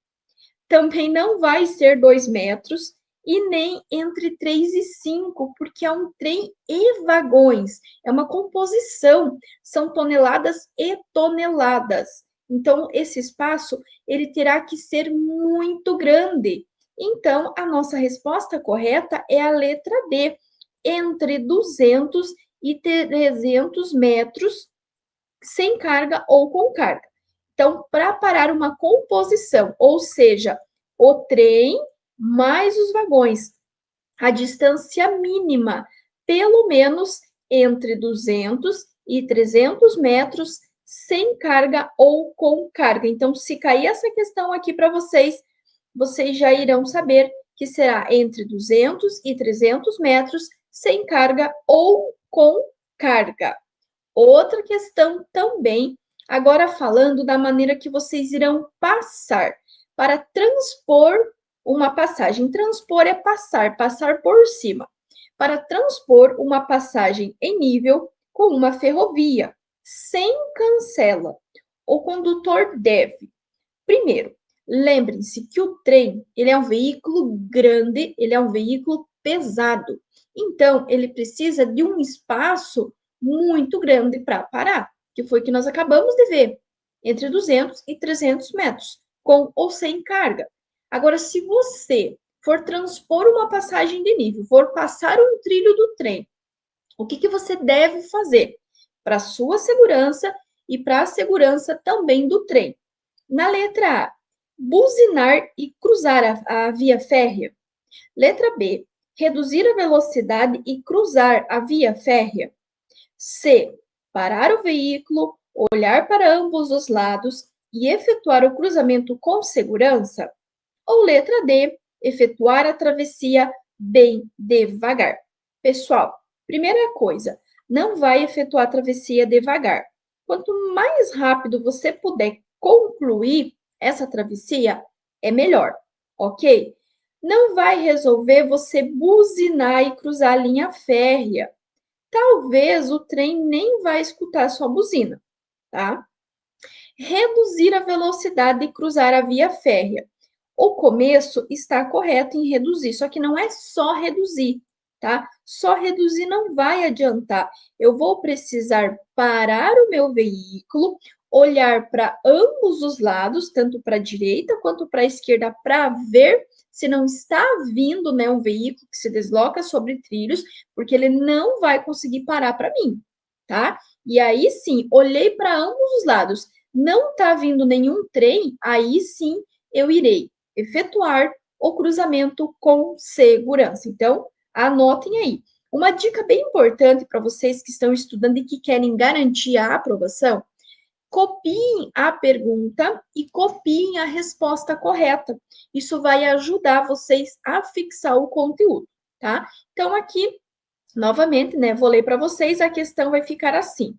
S1: Também não vai ser 2 metros e nem entre 3 e 5, porque é um trem e vagões. É uma composição, são toneladas e toneladas. Então, esse espaço, ele terá que ser muito grande. Então, a nossa resposta correta é a letra D, entre 200 e 300 metros, sem carga ou com carga. Então, para parar uma composição, ou seja, o trem mais os vagões, a distância mínima, pelo menos entre 200 e 300 metros, sem carga ou com carga. Então, se cair essa questão aqui para vocês, vocês já irão saber que será entre 200 e 300 metros, sem carga ou com carga. Outra questão também, agora falando da maneira que vocês irão passar para transpor uma passagem. Transpor é passar, passar por cima. Para transpor uma passagem em nível com uma ferrovia, sem cancela, o condutor deve, primeiro, lembrem-se que o trem, ele é um veículo grande, ele é um veículo pesado. Então, ele precisa de um espaço muito grande para parar, que foi o que nós acabamos de ver, entre 200 e 300 metros, com ou sem carga. Agora, se você for transpor uma passagem de nível, for passar um trilho do trem, o que você deve fazer para a sua segurança e para a segurança também do trem? Na letra A, buzinar e cruzar a via férrea. Letra B, reduzir a velocidade e cruzar a via férrea. C, parar o veículo, olhar para ambos os lados e efetuar o cruzamento com segurança. Ou letra D, efetuar a travessia bem devagar. Pessoal, primeira coisa, não vai efetuar a travessia devagar. Quanto mais rápido você puder concluir essa travessia, é melhor, ok? Não vai resolver você buzinar e cruzar a linha férrea. Talvez o trem nem vai escutar sua buzina, tá? Reduzir a velocidade e cruzar a via férrea. O começo está correto em reduzir, só que não é só reduzir, tá? Só reduzir não vai adiantar. Eu vou precisar parar o meu veículo, olhar para ambos os lados, tanto para a direita quanto para a esquerda, para ver se não está vindo, né, um veículo que se desloca sobre trilhos, porque ele não vai conseguir parar para mim, tá? E aí sim, olhei para ambos os lados, não está vindo nenhum trem, aí sim eu irei efetuar o cruzamento com segurança. Então, anotem aí. Uma dica bem importante para vocês que estão estudando e que querem garantir a aprovação: copiem a pergunta e copiem a resposta correta. Isso vai ajudar vocês a fixar o conteúdo, tá? Então, aqui, novamente, né, vou ler para vocês, a questão vai ficar assim.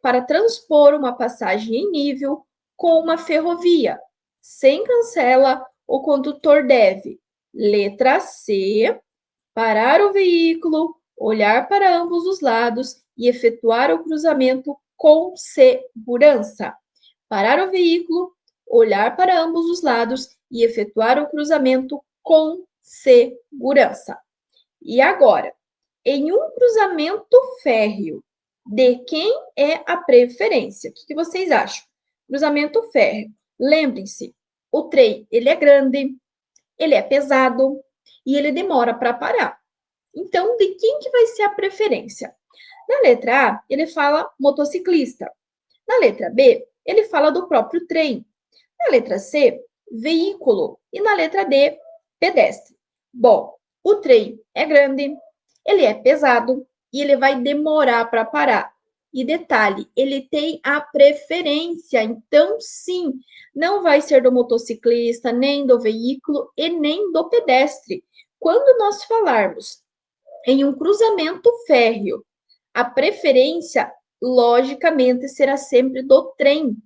S1: Para transpor uma passagem em nível com uma ferrovia, sem cancela, o condutor deve, letra C, parar o veículo, olhar para ambos os lados e efetuar o cruzamento com segurança. Parar o veículo, olhar para ambos os lados e efetuar o cruzamento com segurança. E agora, em um cruzamento férreo, de quem é a preferência? O que vocês acham? Cruzamento férreo. Lembrem-se, o trem, ele é grande, ele é pesado e ele demora para parar. Então, de quem que vai ser a preferência? Na letra A, ele fala motociclista. Na letra B, ele fala do próprio trem. Na letra C, veículo. E na letra D, pedestre. Bom, o trem é grande, ele é pesado e ele vai demorar para parar. E detalhe, ele tem a preferência, então sim, não vai ser do motociclista, nem do veículo e nem do pedestre. Quando nós falarmos em um cruzamento férreo, a preferência, logicamente, será sempre do trem.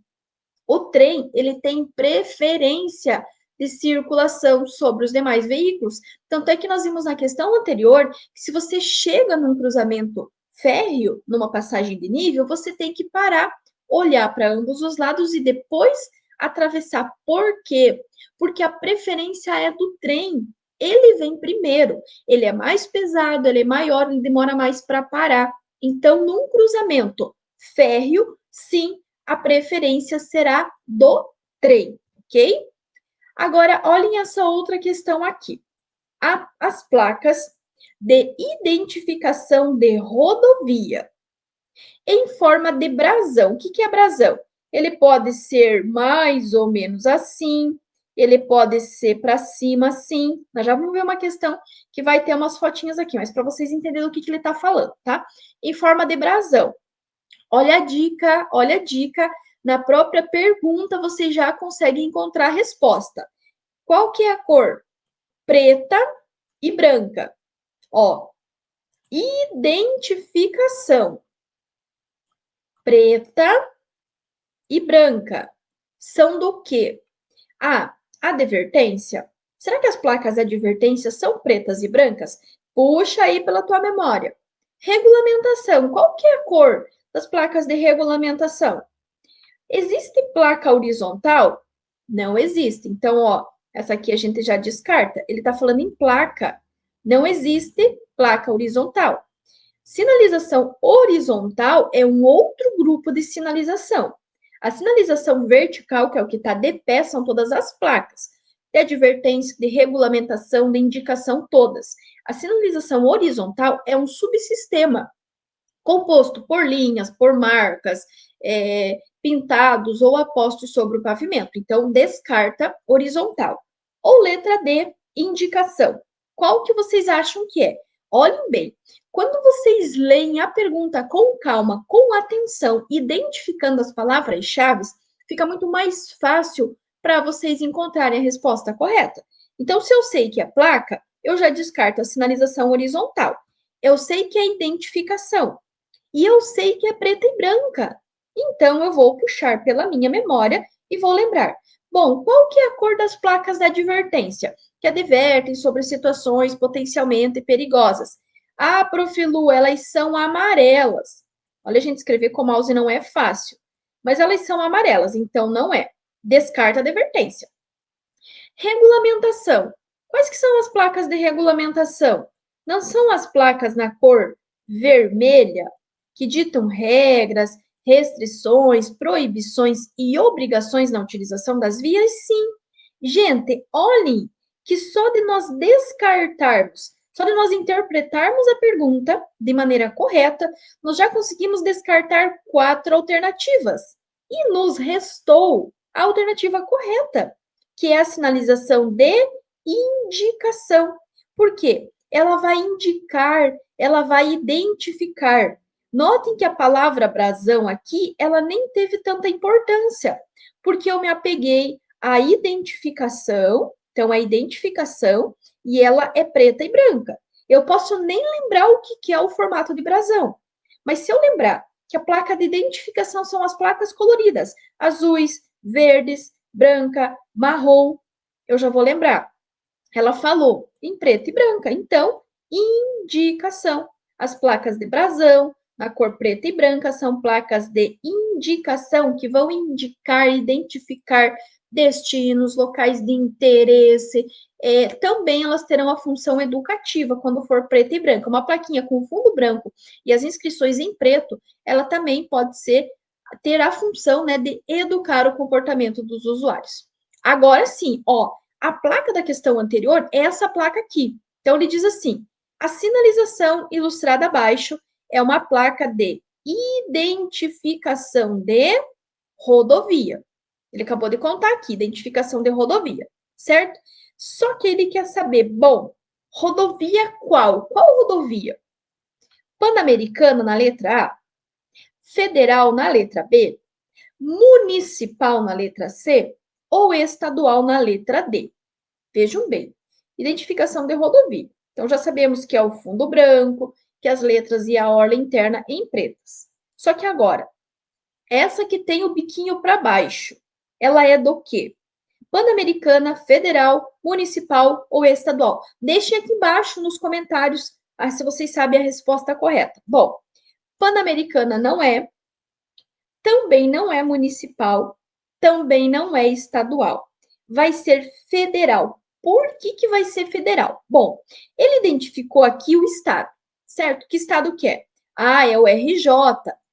S1: O trem, ele tem preferência de circulação sobre os demais veículos. Tanto é que nós vimos na questão anterior que se você chega num cruzamento férreo, numa passagem de nível, você tem que parar, olhar para ambos os lados e depois atravessar. Por quê? Porque a preferência é do trem. Ele vem primeiro, ele é mais pesado, ele é maior, ele demora mais para parar. Então, num cruzamento férreo, sim, a preferência será do trem, ok? Agora, olhem essa outra questão aqui. As placas de identificação de rodovia em forma de brasão. O que é brasão? Ele pode ser mais ou menos assim, ele pode ser para cima assim. Nós já vamos ver uma questão que vai ter umas fotinhas aqui, mas para vocês entenderem o que ele está falando, tá? Em forma de brasão. Olha a dica. Na própria pergunta, você já consegue encontrar a resposta. Qual que é a cor? Preta e branca. Ó, identificação. Preta e branca. São do quê? A advertência. Será que as placas de advertência são pretas e brancas? Puxa aí pela tua memória. Regulamentação. Qual que é a cor das placas de regulamentação? Existe placa horizontal? Não existe. Então, ó, essa aqui a gente já descarta. Ele está falando em placa. Não existe placa horizontal. Sinalização horizontal é um outro grupo de sinalização. A sinalização vertical, que é o que está de pé, são todas as placas. de advertência, de regulamentação, de indicação, todas. A sinalização horizontal é um subsistema composto por linhas, por marcas, pintados ou apostos sobre o pavimento. Então, descarta horizontal. Ou letra D, indicação. Qual que vocês acham que é? Olhem bem. Quando vocês leem a pergunta com calma, com atenção, identificando as palavras-chave, fica muito mais fácil para vocês encontrarem a resposta correta. Então, se eu sei que é placa, eu já descarto a sinalização horizontal. Eu sei que é identificação. E eu sei que é preta e branca. Então, eu vou puxar pela minha memória e vou lembrar. Bom, qual que é a cor das placas da advertência? Que advertem sobre situações potencialmente perigosas. Ah, Prof. Lu, elas são amarelas. Olha, a gente escrever com mouse não é fácil. Mas elas são amarelas, então não é. Descarta a advertência. Regulamentação. Quais que são as placas de regulamentação? Não são as placas na cor vermelha, que ditam regras, restrições, proibições e obrigações na utilização das vias? Sim. Gente, olhem que só de nós descartarmos, só de nós interpretarmos a pergunta de maneira correta, nós já conseguimos descartar 4 alternativas. E nos restou a alternativa correta, que é a sinalização de indicação. Por quê? Ela vai indicar, ela vai identificar. Notem que a palavra brasão aqui, ela nem teve tanta importância, porque eu me apeguei à identificação, então a identificação, e ela é preta e branca. Eu posso nem lembrar o que é o formato de brasão, mas se eu lembrar que a placa de identificação são as placas coloridas, azuis, verdes, branca, marrom, eu já vou lembrar. Ela falou em preto e branca, então, indicação. As placas de brasão, na cor preta e branca, são placas de indicação, que vão indicar, identificar destinos, locais de interesse. Também elas terão a função educativa, quando for preta e branca. Uma plaquinha com fundo branco e as inscrições em preto, ela também pode ter a função, né, de educar o comportamento dos usuários. Agora sim, ó, a placa da questão anterior é essa placa aqui. Então, ele diz assim, a sinalização ilustrada abaixo é uma placa de identificação de rodovia. Ele acabou de contar aqui, identificação de rodovia, certo? Só que ele quer saber, bom, rodovia qual? Qual rodovia? Pan-Americana na letra A, Federal na letra B, Municipal na letra C ou Estadual na letra D? Vejam bem, identificação de rodovia. Então, já sabemos que é o fundo branco, que as letras e a orla interna em pretas. Só que agora, essa que tem o biquinho para baixo, ela é do quê? Pan-Americana, Federal, Municipal ou Estadual? Deixem aqui embaixo nos comentários se vocês sabem a resposta correta. Bom, Pan-Americana não é, também não é municipal, também não é estadual. Vai ser federal. Por que vai ser federal? Bom, ele identificou aqui o estado, certo? Que estado que é? Ah, é o RJ,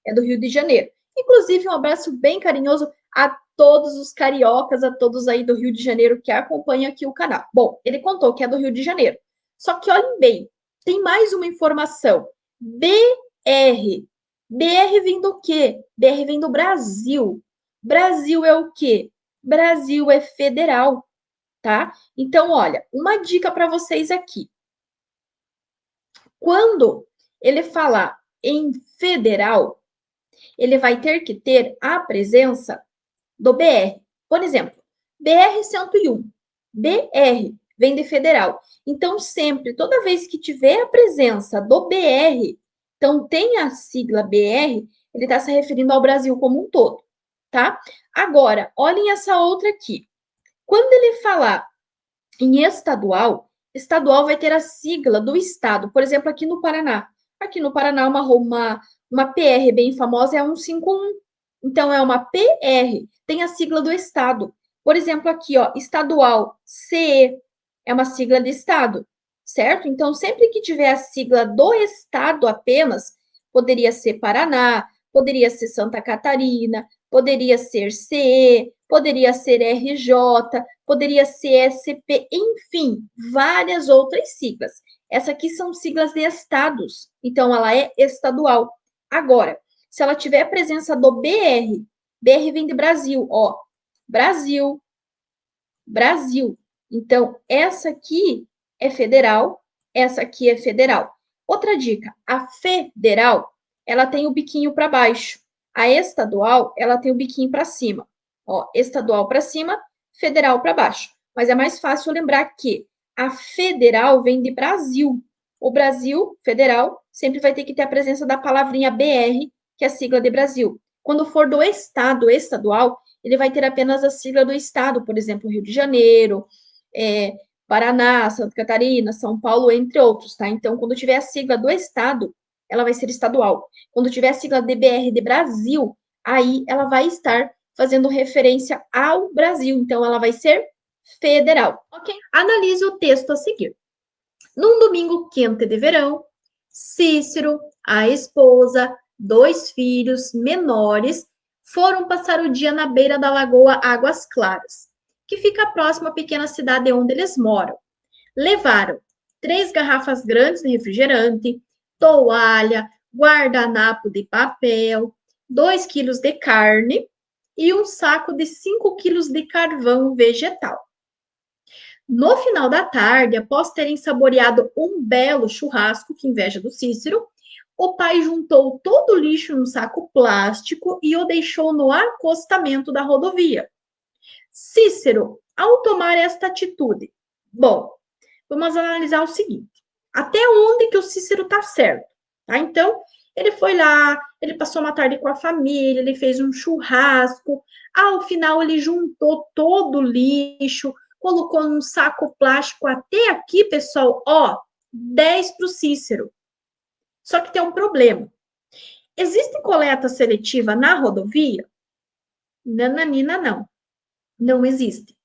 S1: é do Rio de Janeiro. Inclusive, um abraço bem carinhoso a todos os cariocas, a todos aí do Rio de Janeiro que acompanham aqui o canal. Bom, ele contou que é do Rio de Janeiro. Só que olhem bem, tem mais uma informação. BR. BR vem do quê? BR vem do Brasil. Brasil é o quê? Brasil é federal, tá? Então, olha, uma dica para vocês aqui. Quando ele falar em federal, ele vai ter que ter a presença do BR. Por exemplo, BR-101. BR vem de federal. Então, sempre, toda vez que tiver a presença do BR, então tem a sigla BR, ele está se referindo ao Brasil como um todo, tá? Agora, olhem essa outra aqui. Quando ele falar em estadual, estadual vai ter a sigla do estado. Por exemplo, aqui no Paraná. Aqui no Paraná, uma PR bem famosa é a 151. Então, é uma PR, tem a sigla do estado. Por exemplo, aqui, ó, estadual, CE, é uma sigla de estado, certo? Então, sempre que tiver a sigla do estado apenas, poderia ser Paraná, poderia ser Santa Catarina, poderia ser CE, poderia ser RJ, poderia ser SP, enfim, várias outras siglas. Essa aqui são siglas de estados, então ela é estadual. Agora, se ela tiver a presença do BR, BR vem de Brasil, ó, Brasil, Brasil. Então, essa aqui é federal, essa aqui é federal. Outra dica, a federal, ela tem o biquinho para baixo. A estadual, ela tem o biquinho para cima. Ó, estadual para cima, federal para baixo. Mas é mais fácil lembrar que a federal vem de Brasil. O Brasil, federal, sempre vai ter que ter a presença da palavrinha BR, que é a sigla de Brasil. Quando for do estado estadual, ele vai ter apenas a sigla do estado, por exemplo, Rio de Janeiro, Paraná, Santa Catarina, São Paulo, entre outros, tá? Então, quando tiver a sigla do estado, ela vai ser estadual. Quando tiver a sigla DBR de Brasil, aí ela vai estar fazendo referência ao Brasil, então ela vai ser federal, ok? Analise o texto a seguir. Num domingo quente de verão, Cícero, a esposa, 2 filhos menores foram passar o dia na beira da lagoa Águas Claras, que fica próximo à pequena cidade onde eles moram. Levaram 3 garrafas grandes de refrigerante, toalha, guardanapo de papel, 2 quilos de carne e um saco de 5 quilos de carvão vegetal. No final da tarde, após terem saboreado um belo churrasco, que inveja do Cícero, o pai juntou todo o lixo num saco plástico e o deixou no acostamento da rodovia. Cícero, ao tomar esta atitude, bom, vamos analisar o seguinte: até onde que o Cícero está certo? Tá? Então, ele foi lá, ele passou uma tarde com a família, ele fez um churrasco, ao final ele juntou todo o lixo, colocou num saco plástico. Até aqui, pessoal, ó, 10 para o Cícero. Só que tem um problema. Existe coleta seletiva na rodovia? Nananina, não. Não existe.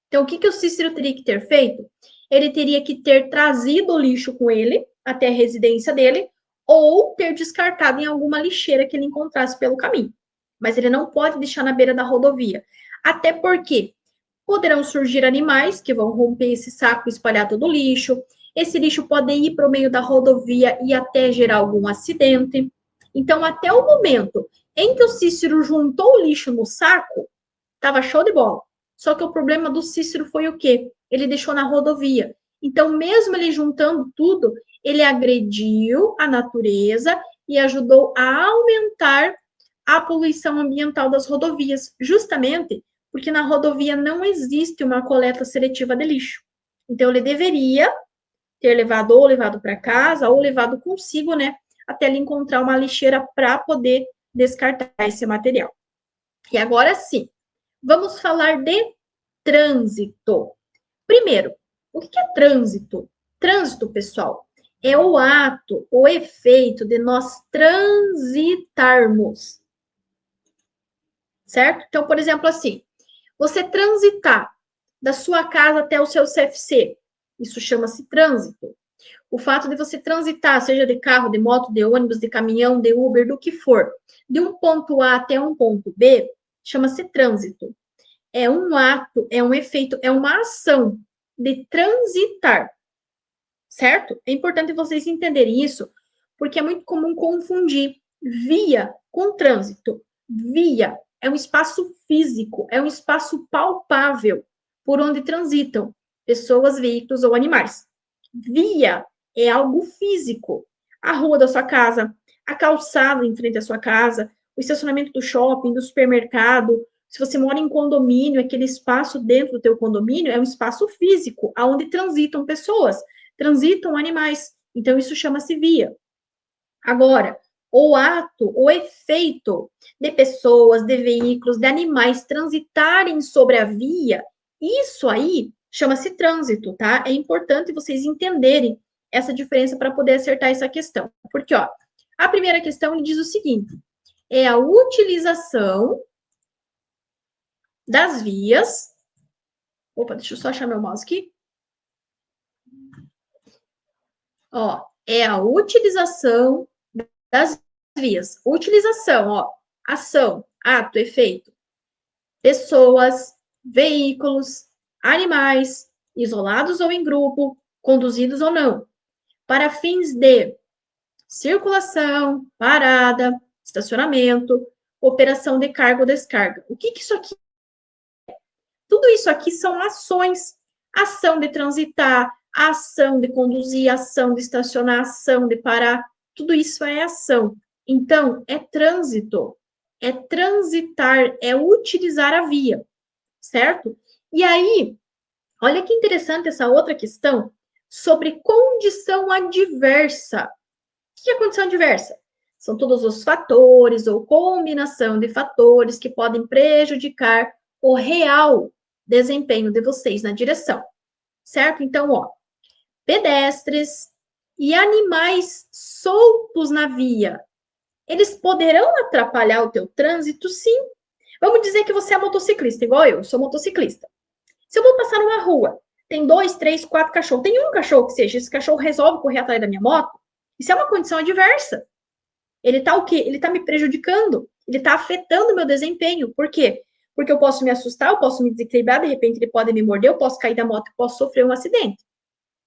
S1: Então, o que o Cícero teria que ter feito? Ele teria que ter trazido o lixo com ele até a residência dele ou ter descartado em alguma lixeira que ele encontrasse pelo caminho. Mas ele não pode deixar na beira da rodovia. Até porque poderão surgir animais que vão romper esse saco e espalhar todo o lixo. Esse lixo pode ir para o meio da rodovia e até gerar algum acidente. Então, até o momento em que o Cícero juntou o lixo no saco, estava show de bola. Só que o problema do Cícero foi o quê? Ele deixou na rodovia. Então, mesmo ele juntando tudo, ele agrediu a natureza e ajudou a aumentar a poluição ambiental das rodovias, justamente porque na rodovia não existe uma coleta seletiva de lixo. Então, ele deveria ter levado ou levado para casa ou levado consigo, né, até ele encontrar uma lixeira para poder descartar esse material. E agora sim, vamos falar de trânsito. Primeiro, o que é trânsito? Trânsito, pessoal, é o ato, o efeito de nós transitarmos. Certo? Então, por exemplo, assim, você transitar da sua casa até o seu CFC, isso chama-se trânsito. O fato de você transitar, seja de carro, de moto, de ônibus, de caminhão, de Uber, do que for, de um ponto A até um ponto B, chama-se trânsito. É um ato, é um efeito, é uma ação de transitar, certo? É importante vocês entenderem isso, porque é muito comum confundir via com trânsito. Via é um espaço físico, é um espaço palpável por onde transitam pessoas, veículos ou animais. Via é algo físico. A rua da sua casa, a calçada em frente à sua casa, o estacionamento do shopping, do supermercado. Se você mora em condomínio, aquele espaço dentro do teu condomínio é um espaço físico, aonde transitam pessoas, transitam animais. Então, isso chama-se via. Agora, o ato, o efeito de pessoas, de veículos, de animais transitarem sobre a via, isso aí chama-se trânsito, tá? É importante vocês entenderem essa diferença para poder acertar essa questão. Porque, ó, a primeira questão ele diz o seguinte: é a utilização das vias. Opa, deixa eu só achar meu mouse aqui. Ó, é a utilização das vias. Utilização, ó, ação, ato, efeito. pessoas, veículos, animais, isolados ou em grupo, conduzidos ou não, para fins de circulação, parada, estacionamento, operação de carga ou descarga. O que isso aqui? Tudo isso aqui são ações. Ação de transitar, ação de conduzir, ação de estacionar, ação de parar. Tudo isso é ação. Então, é trânsito. É transitar, é utilizar a via, certo? E aí, olha que interessante essa outra questão sobre condição adversa. O que é condição adversa? São todos os fatores ou combinação de fatores que podem prejudicar o real desempenho de vocês na direção, certo? Então, ó, pedestres e animais soltos na via, eles poderão atrapalhar o teu trânsito, sim. Vamos dizer que você é motociclista, igual eu sou motociclista. Se eu vou passar numa rua, tem 2, 3, 4 cachorros, tem um cachorro que seja, esse cachorro resolve correr atrás da minha moto, isso é uma condição adversa. Ele tá o quê? Ele tá me prejudicando, ele tá afetando o meu desempenho. Por quê? Porque eu posso me assustar, eu posso me desequilibrar, de repente ele pode me morder, eu posso cair da moto, eu posso sofrer um acidente.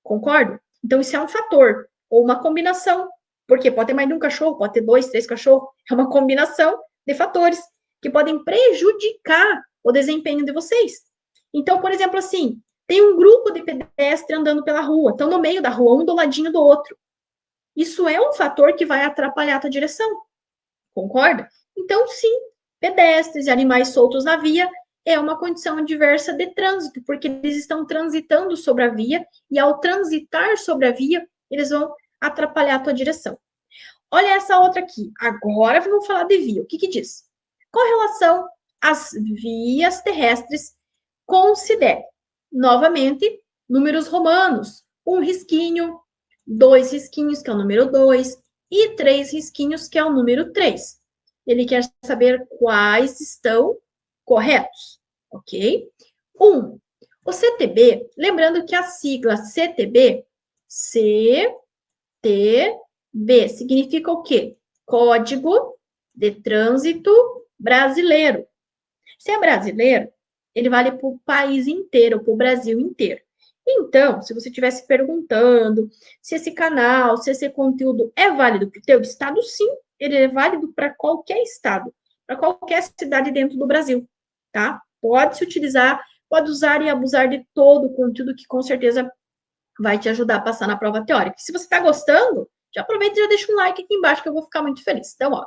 S1: Concordo? Então, isso é um fator, ou uma combinação. Porque pode ter mais de um cachorro, pode ter 2, 3 cachorros. É uma combinação de fatores que podem prejudicar o desempenho de vocês. Então, por exemplo, assim, tem um grupo de pedestres andando pela rua, estão no meio da rua, um do ladinho do outro. Isso é um fator que vai atrapalhar a tua direção. Concorda? Então, sim, pedestres e animais soltos na via é uma condição adversa de trânsito, porque eles estão transitando sobre a via, e ao transitar sobre a via, eles vão atrapalhar a tua direção. Olha essa outra aqui. Agora vamos falar de via. O que que diz? Com relação às vias terrestres, considere, novamente, números romanos. Um risquinho, 2 risquinhos, que é o número 2, e 3 risquinhos, que é o número 3. Ele quer saber quais estão corretos, ok? 1. O CTB, lembrando que a sigla CTB, CTB, significa o quê? Código de Trânsito Brasileiro. Se é brasileiro, ele vale para o país inteiro, para o Brasil inteiro. Então, se você estivesse perguntando se esse canal, se esse conteúdo é válido para o teu estado, sim, ele é válido para qualquer estado, para qualquer cidade dentro do Brasil, tá? Pode se utilizar, pode usar e abusar de todo o conteúdo que com certeza vai te ajudar a passar na prova teórica. Se você está gostando, já aproveita e já deixa um like aqui embaixo que eu vou ficar muito feliz. Então, ó,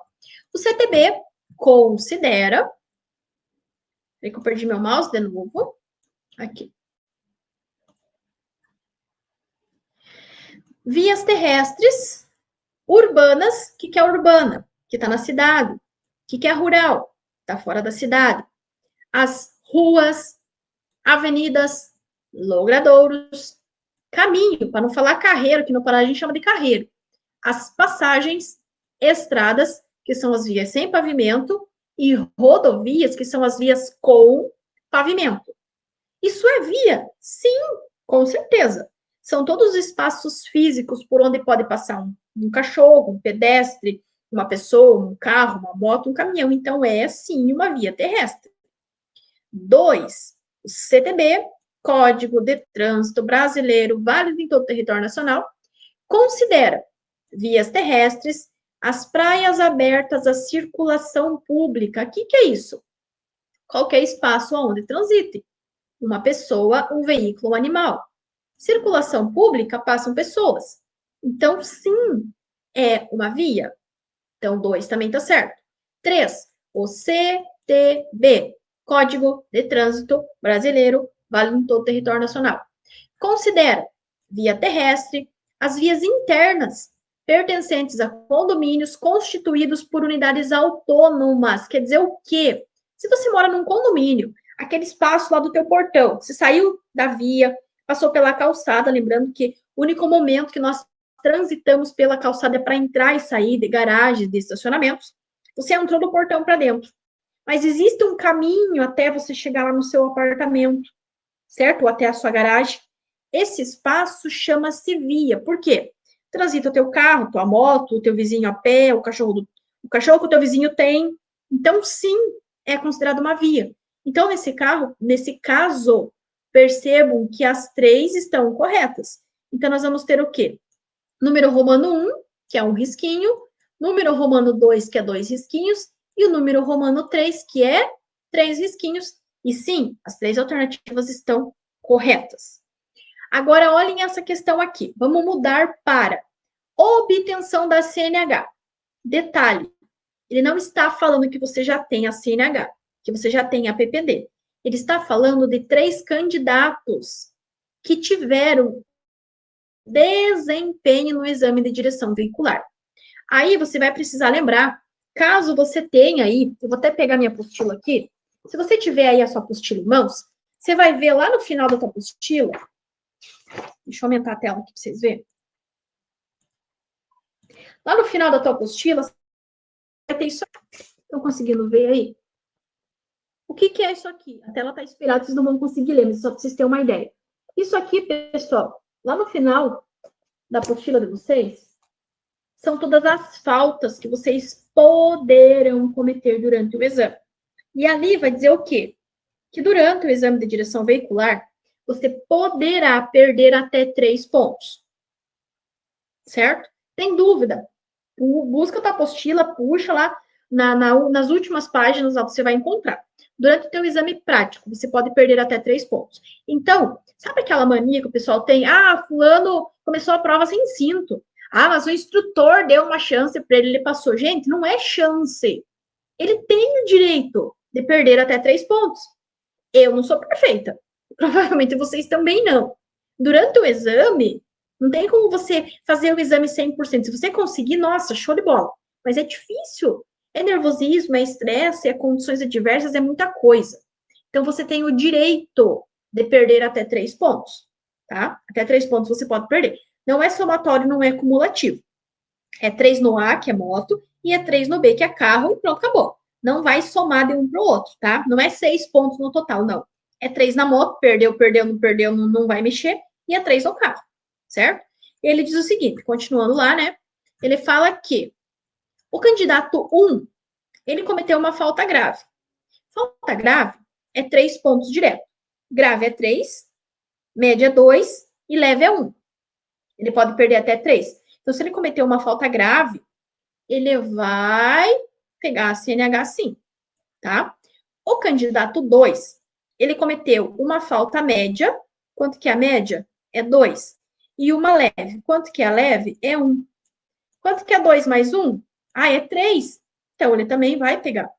S1: o CTB considera... Peraí que eu perdi meu mouse de novo. Aqui. Vias terrestres urbanas. O que é urbana? Que está na cidade. O que é rural? Está fora da cidade. As ruas, avenidas, logradouros, caminho, para não falar carreiro, que no Pará a gente chama de carreiro. As passagens, estradas, que são as vias sem pavimento, e rodovias, que são as vias com pavimento. Isso é via? Sim, com certeza. São todos os espaços físicos por onde pode passar um cachorro, um pedestre, uma pessoa, um carro, uma moto, um caminhão. Então, é sim uma via terrestre. 2. O CTB, Código de Trânsito Brasileiro, válido em todo o território nacional, considera vias terrestres as praias abertas à circulação pública. O que é isso? Qualquer espaço onde transite uma pessoa, um veículo, um animal. Circulação pública passam pessoas. Então, sim, é uma via. Então, 2 também está certo. 3, o CTB, Código de Trânsito Brasileiro, vale em todo o território nacional. Considera via terrestre as vias internas pertencentes a condomínios constituídos por unidades autônomas. Quer dizer o quê? Se você mora num condomínio, aquele espaço lá do teu portão, você saiu da via, passou pela calçada, lembrando que o único momento que nós transitamos pela calçada é para entrar e sair de garagens, de estacionamentos, você entrou do portão para dentro. Mas existe um caminho até você chegar lá no seu apartamento, certo? Ou até a sua garagem. Esse espaço chama-se via. Por quê? Transita o teu carro, tua moto, o teu vizinho a pé, o cachorro que o teu vizinho tem. Então, sim, é considerado uma via. Então, nesse caso, percebam que as 3 estão corretas. Então, nós vamos ter o quê? Número romano 1, que é um risquinho, número romano 2, que é 2 risquinhos, e o número romano 3, que é 3 risquinhos. E sim, as 3 alternativas estão corretas. Agora, olhem essa questão aqui. Vamos mudar para obtenção da CNH. Detalhe, ele não está falando que você já tem a CNH, que você já tem a PPD. Ele está falando de 3 candidatos que tiveram desempenho no exame de direção veicular. Aí você vai precisar lembrar, caso você tenha aí, eu vou até pegar minha apostila aqui, se você tiver aí a sua apostila em mãos, você vai ver lá no final da tua apostila, deixa eu aumentar a tela aqui para vocês verem. Lá no final da tua apostila, vai ter isso aqui. Estão conseguindo ver aí? O que é isso aqui? A tela está inspirada, vocês não vão conseguir ler, mas só para vocês terem uma ideia. Isso aqui, pessoal, lá no final da apostila de vocês, são todas as faltas que vocês poderão cometer durante o exame. E ali vai dizer o quê? Que durante o exame de direção veicular, você poderá perder até 3 pontos. Certo? Tem dúvida? Busca a tua apostila, puxa lá, nas últimas páginas lá você vai encontrar. Durante o teu exame prático, você pode perder até 3 pontos. Então, sabe aquela mania que o pessoal tem? Ah, fulano começou a prova sem cinto. Ah, mas o instrutor deu uma chance para ele, ele passou. Gente, não é chance. Ele tem o direito de perder até 3 pontos. Eu não sou perfeita. Provavelmente vocês também não. Durante o exame, não tem como você fazer o exame 100%. Se você conseguir, nossa, show de bola. Mas é difícil. É nervosismo, é estresse, é condições adversas, é muita coisa. Então, você tem o direito de perder até 3 pontos, tá? Até 3 pontos você pode perder. Não é somatório, não é cumulativo. É 3 no A, que é moto, e é 3 no B, que é carro, e pronto, acabou. Não vai somar de um para o outro, tá? Não é 6 pontos no total, não. É 3 na moto, perdeu, não perdeu, não vai mexer, e é 3 no carro, certo? Ele diz o seguinte, continuando lá, né? Ele fala que o candidato 1, ele cometeu uma falta grave. Falta grave é 3 pontos direto. Grave é 3, média é 2 e leve é 1. Ele pode perder até 3. Então, se ele cometeu uma falta grave, ele vai pegar a CNH sim, tá? O candidato 2, ele cometeu uma falta média. Quanto que é a média? É 2. E uma leve. Quanto que é a leve? É 1. Quanto que é 2 mais 1? Ah, é 3. Então, ele também vai pegar.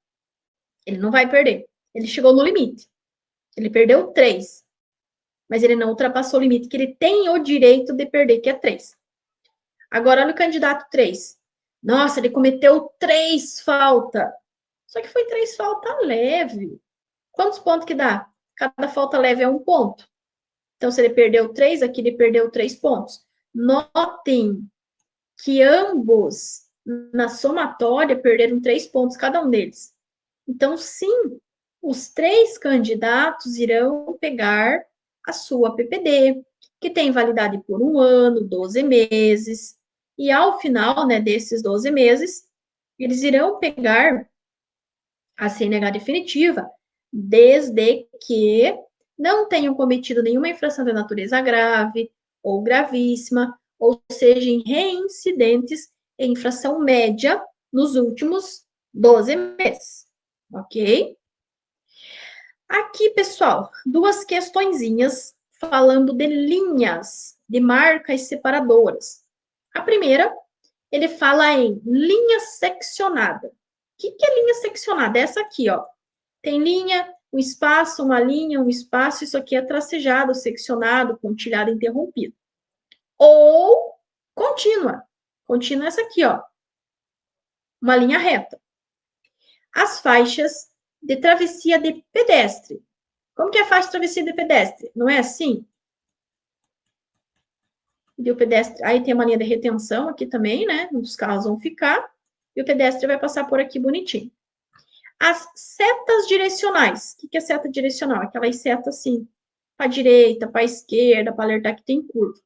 S1: Ele não vai perder. Ele chegou no limite. Ele perdeu 3. Mas ele não ultrapassou o limite que ele tem o direito de perder, que é 3. Agora, olha o candidato 3. Nossa, ele cometeu 3 faltas. Só que foi 3 faltas leve. Quantos pontos que dá? Cada falta leve é 1 ponto. Então, se ele perdeu 3, aqui ele perdeu 3 pontos. Notem que ambos, na somatória, perderam 3 pontos cada um deles. Então, sim, os 3 candidatos irão pegar a sua PPD, que tem validade por 1 ano, 12 meses. E ao final, né, desses 12 meses, eles irão pegar a CNH definitiva, desde que não tenham cometido nenhuma infração de natureza grave ou gravíssima, ou sejam reincidentes em infração média nos últimos 12 meses, ok? Aqui, pessoal, 2 questõezinhas falando de linhas, de marcas separadoras. A primeira, ele fala em linha seccionada. O que é linha seccionada? Essa aqui, ó. Tem linha, um espaço, uma linha, um espaço. Isso aqui é tracejado, seccionado, pontilhado, interrompido. Ou contínua. Contínua é essa aqui, ó. Uma linha reta. As faixas de travessia de pedestre. Como que é a faixa de travessia de pedestre? Não é assim? E o pedestre, aí tem uma linha de retenção aqui também, né? Os carros vão ficar. E o pedestre vai passar por aqui bonitinho. As setas direcionais. O que é seta direcional? Aquelas setas assim, para a direita, para a esquerda, para alertar que tem curva.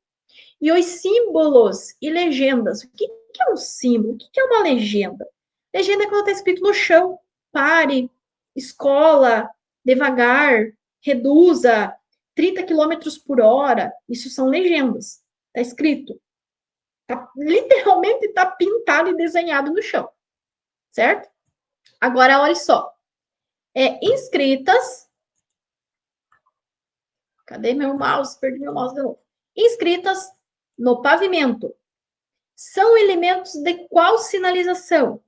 S1: E os símbolos e legendas. O que é um símbolo? O que é uma legenda? Legenda é quando está escrito no chão. Pare, escola, devagar, reduza, 30 quilômetros por hora. Isso são legendas. Está escrito. Literalmente está pintado e desenhado no chão. Certo? Agora, olha só. Inscritas. Cadê meu mouse? Perdi meu mouse de novo. Inscritas no pavimento. São elementos de qual sinalização?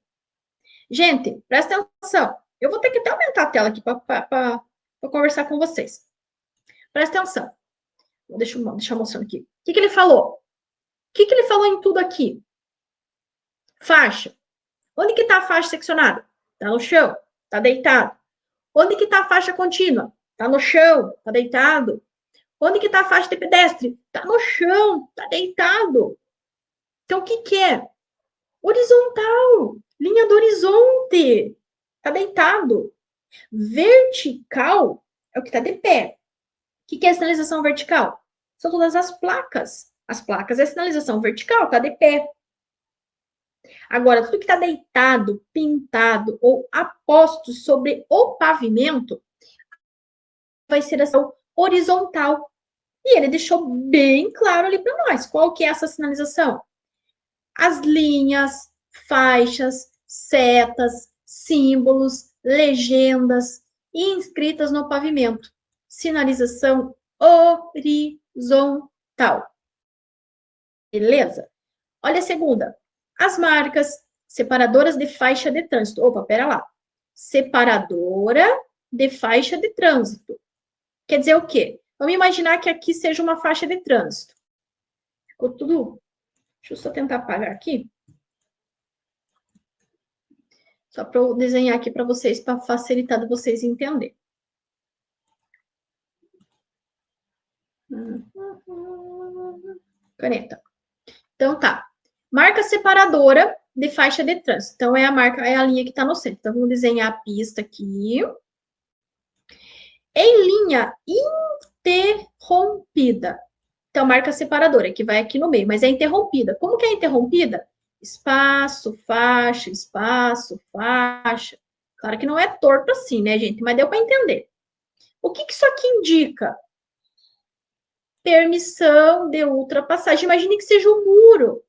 S1: Gente, presta atenção. Eu vou ter que até aumentar a tela aqui para conversar com vocês. Presta atenção. Deixa eu mostrando aqui. O que ele falou? O que ele falou em tudo aqui? Faixa. Onde que está a faixa seccionada? Está no chão. Está deitado. Onde que está a faixa contínua? Está no chão. Está deitado. Onde que está a faixa de pedestre? Está no chão. Está deitado. Então, o que é? Horizontal. Linha do horizonte. Está deitado. Vertical é o que está de pé. O que é a sinalização vertical? São todas as placas. As placas é a sinalização vertical, está de pé. Agora, tudo que está deitado, pintado ou aposto sobre o pavimento vai ser ação horizontal. E ele deixou bem claro ali para nós. Qual que é essa sinalização? As linhas, faixas, setas, símbolos, legendas inscritas no pavimento. Sinalização horizontal. Beleza? Olha a segunda. As marcas separadoras de faixa de trânsito. Opa, pera lá. Separadora de faixa de trânsito. Quer dizer o quê? Vamos imaginar que aqui seja uma faixa de trânsito. Ficou tudo... Deixa eu só tentar apagar aqui. Só para eu desenhar aqui para vocês, para facilitar de vocês entenderem. Caneta. Então, tá. Marca separadora de faixa de trânsito. Então, é a linha que está no centro. Então, vamos desenhar a pista aqui. Em linha interrompida. Então, marca separadora, que vai aqui no meio, mas é interrompida. Como que é interrompida? Espaço, faixa, espaço, faixa. Claro que não é torto assim, né, gente? Mas deu para entender. O que isso aqui indica? Permissão de ultrapassagem. Imagine que seja um muro.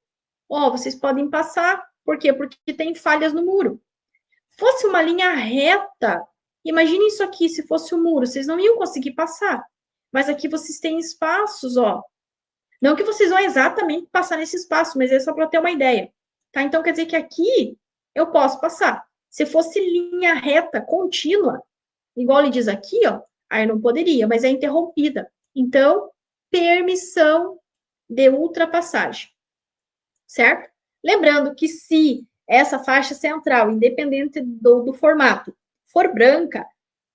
S1: Ó, vocês podem passar. Por quê? Porque tem falhas no muro. Fosse uma linha reta, imagine isso aqui, se fosse um muro, vocês não iam conseguir passar. Mas aqui vocês têm espaços, ó. Não que vocês vão exatamente passar nesse espaço, mas é só para ter uma ideia. Tá? Então, quer dizer que aqui eu posso passar. Se fosse linha reta, contínua, igual ele diz aqui, ó, aí não poderia, mas é interrompida. Então, permissão de ultrapassagem. Certo? Lembrando que se essa faixa central, independente do formato, for branca,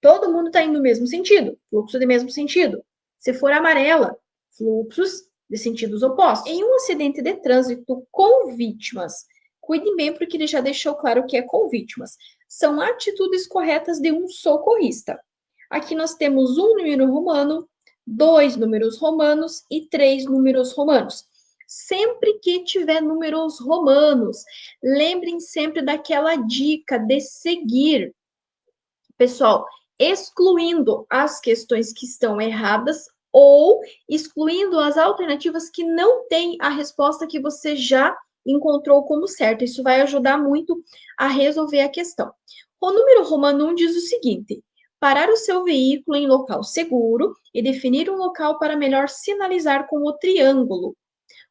S1: todo mundo está indo no mesmo sentido, fluxo de mesmo sentido. Se for amarela, fluxos de sentidos opostos. Em um acidente de trânsito com vítimas, cuide bem porque ele já deixou claro o que é com vítimas. São atitudes corretas de um socorrista. Aqui nós temos um número romano, 2 números romanos e 3 números romanos. Sempre que tiver números romanos, lembrem sempre daquela dica de seguir. Pessoal, excluindo as questões que estão erradas ou excluindo as alternativas que não têm a resposta que você já encontrou como certa. Isso vai ajudar muito a resolver a questão. O número romano 1 diz o seguinte: parar o seu veículo em local seguro e definir um local para melhor sinalizar com o triângulo.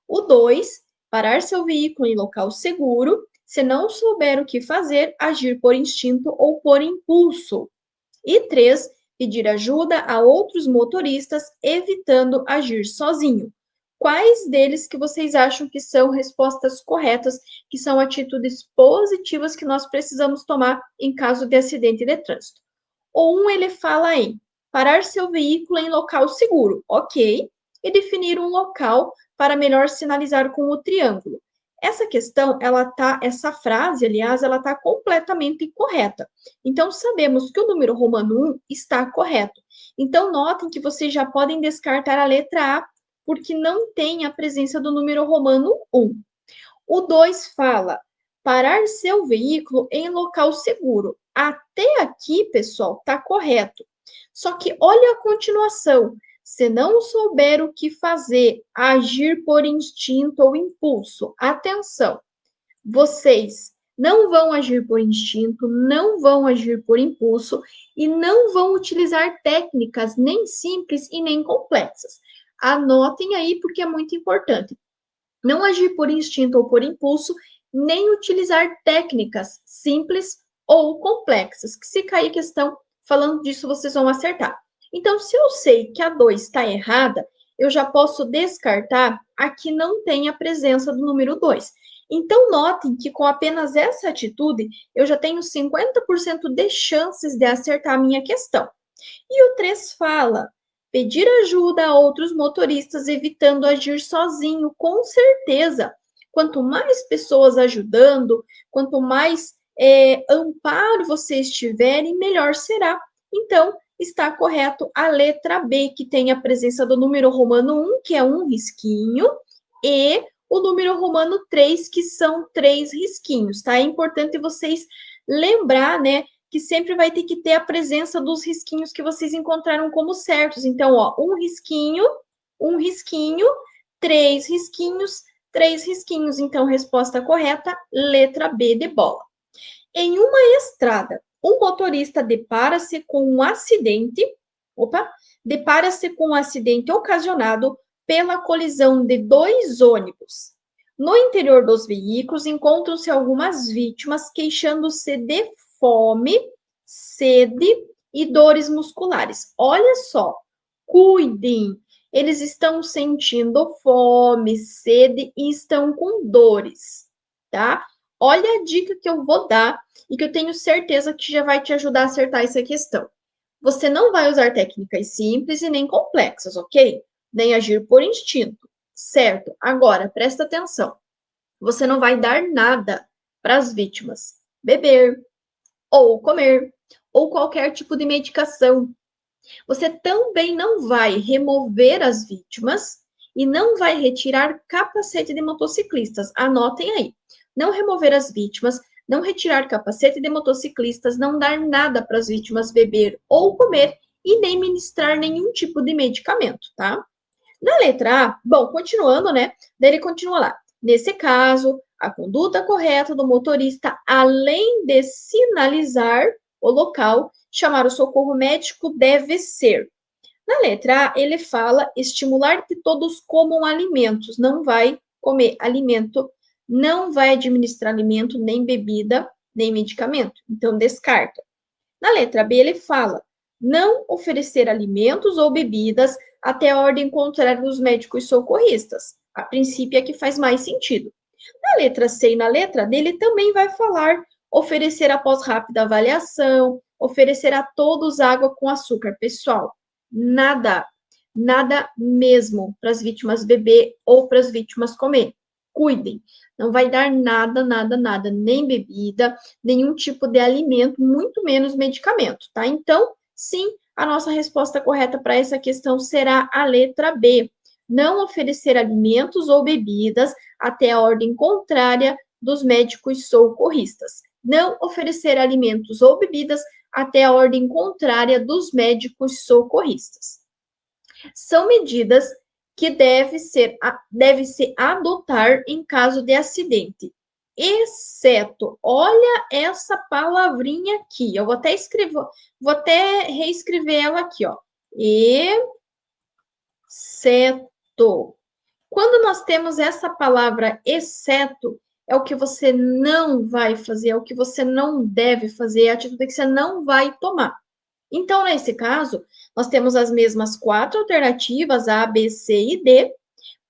S1: O 2, parar seu veículo em local seguro, se não souber o que fazer, agir por instinto ou por impulso. E 3, pedir ajuda a outros motoristas, evitando agir sozinho. Quais deles que vocês acham que são respostas corretas, que são atitudes positivas que nós precisamos tomar em caso de acidente de trânsito? O 1, ele fala em parar seu veículo em local seguro, ok, e definir um local para melhor sinalizar com o triângulo. Essa questão, essa frase, aliás, ela está completamente incorreta. Então, sabemos que o número romano 1 está correto. Então, notem que vocês já podem descartar a letra A, porque não tem a presença do número romano 1. O 2 fala, parar seu veículo em local seguro. Até aqui, pessoal, está correto. Só que olha a continuação. Se não souber o que fazer, agir por instinto ou impulso. Atenção, vocês não vão agir por instinto, não vão agir por impulso e não vão utilizar técnicas nem simples e nem complexas. Anotem aí porque é muito importante. Não agir por instinto ou por impulso, nem utilizar técnicas simples ou complexas, que se cair questão falando disso, vocês vão acertar. Então, se eu sei que a 2 está errada, eu já posso descartar a que não tem a presença do número 2. Então, notem que com apenas essa atitude, eu já tenho 50% de chances de acertar a minha questão. E o 3 fala: pedir ajuda a outros motoristas, evitando agir sozinho, com certeza. Quanto mais pessoas ajudando, quanto mais amparo vocês tiverem, melhor será. Então, está correto a letra B, que tem a presença do número romano 1, que é um risquinho, e o número romano 3, que são 3 risquinhos, tá? É importante vocês lembrar, né, que sempre vai ter que ter a presença dos risquinhos que vocês encontraram como certos. Então, ó, um risquinho, 3 risquinhos, 3 risquinhos. Então, resposta correta, letra B de bola. Em uma estrada, um motorista depara-se com um acidente, depara-se com um acidente ocasionado pela colisão de 2 ônibus. No interior dos veículos encontram-se algumas vítimas queixando-se de fome, sede e dores musculares. Olha só, cuidem, eles estão sentindo fome, sede e estão com dores, tá? Olha a dica que eu vou dar e que eu tenho certeza que já vai te ajudar a acertar essa questão. Você não vai usar técnicas simples e nem complexas, ok? Nem agir por instinto, certo? Agora, presta atenção. Você não vai dar nada para as vítimas. Beber, ou comer, ou qualquer tipo de medicação. Você também não vai remover as vítimas e não vai retirar capacete de motociclistas. Anotem aí. Não remover as vítimas, não retirar capacete de motociclistas, não dar nada para as vítimas beber ou comer e nem ministrar nenhum tipo de medicamento, tá? Na letra A, bom, continuando, né? Daí ele continua lá. Nesse caso, a conduta correta do motorista, além de sinalizar o local, chamar o socorro médico, deve ser. Na letra A, ele fala estimular que todos comam alimentos, não vai comer alimento, não vai administrar alimento, nem bebida, nem medicamento. Então, descarta. Na letra B, ele fala não oferecer alimentos ou bebidas até a ordem contrária dos médicos socorristas. A princípio é que faz mais sentido. Na letra C e na letra D, ele também vai falar oferecer após rápida avaliação, oferecer a todos água com açúcar. Pessoal, nada mesmo para as vítimas beber ou para as vítimas comer. Cuidem, não vai dar nada, nem bebida, nenhum tipo de alimento, muito menos medicamento, tá? Então, sim, a nossa resposta correta para essa questão será a letra B. Não oferecer alimentos ou bebidas até a ordem contrária dos médicos socorristas. Não oferecer alimentos ou bebidas até a ordem contrária dos médicos socorristas. São medidas que deve-se adotar em caso de acidente, exceto, olha essa palavrinha aqui, eu vou até reescrever ela aqui, ó, exceto. Quando nós temos essa palavra exceto, é o que você não vai fazer, é o que você não deve fazer, é a atitude que você não vai tomar. Então, nesse caso, nós temos as mesmas 4 alternativas, A, B, C e D,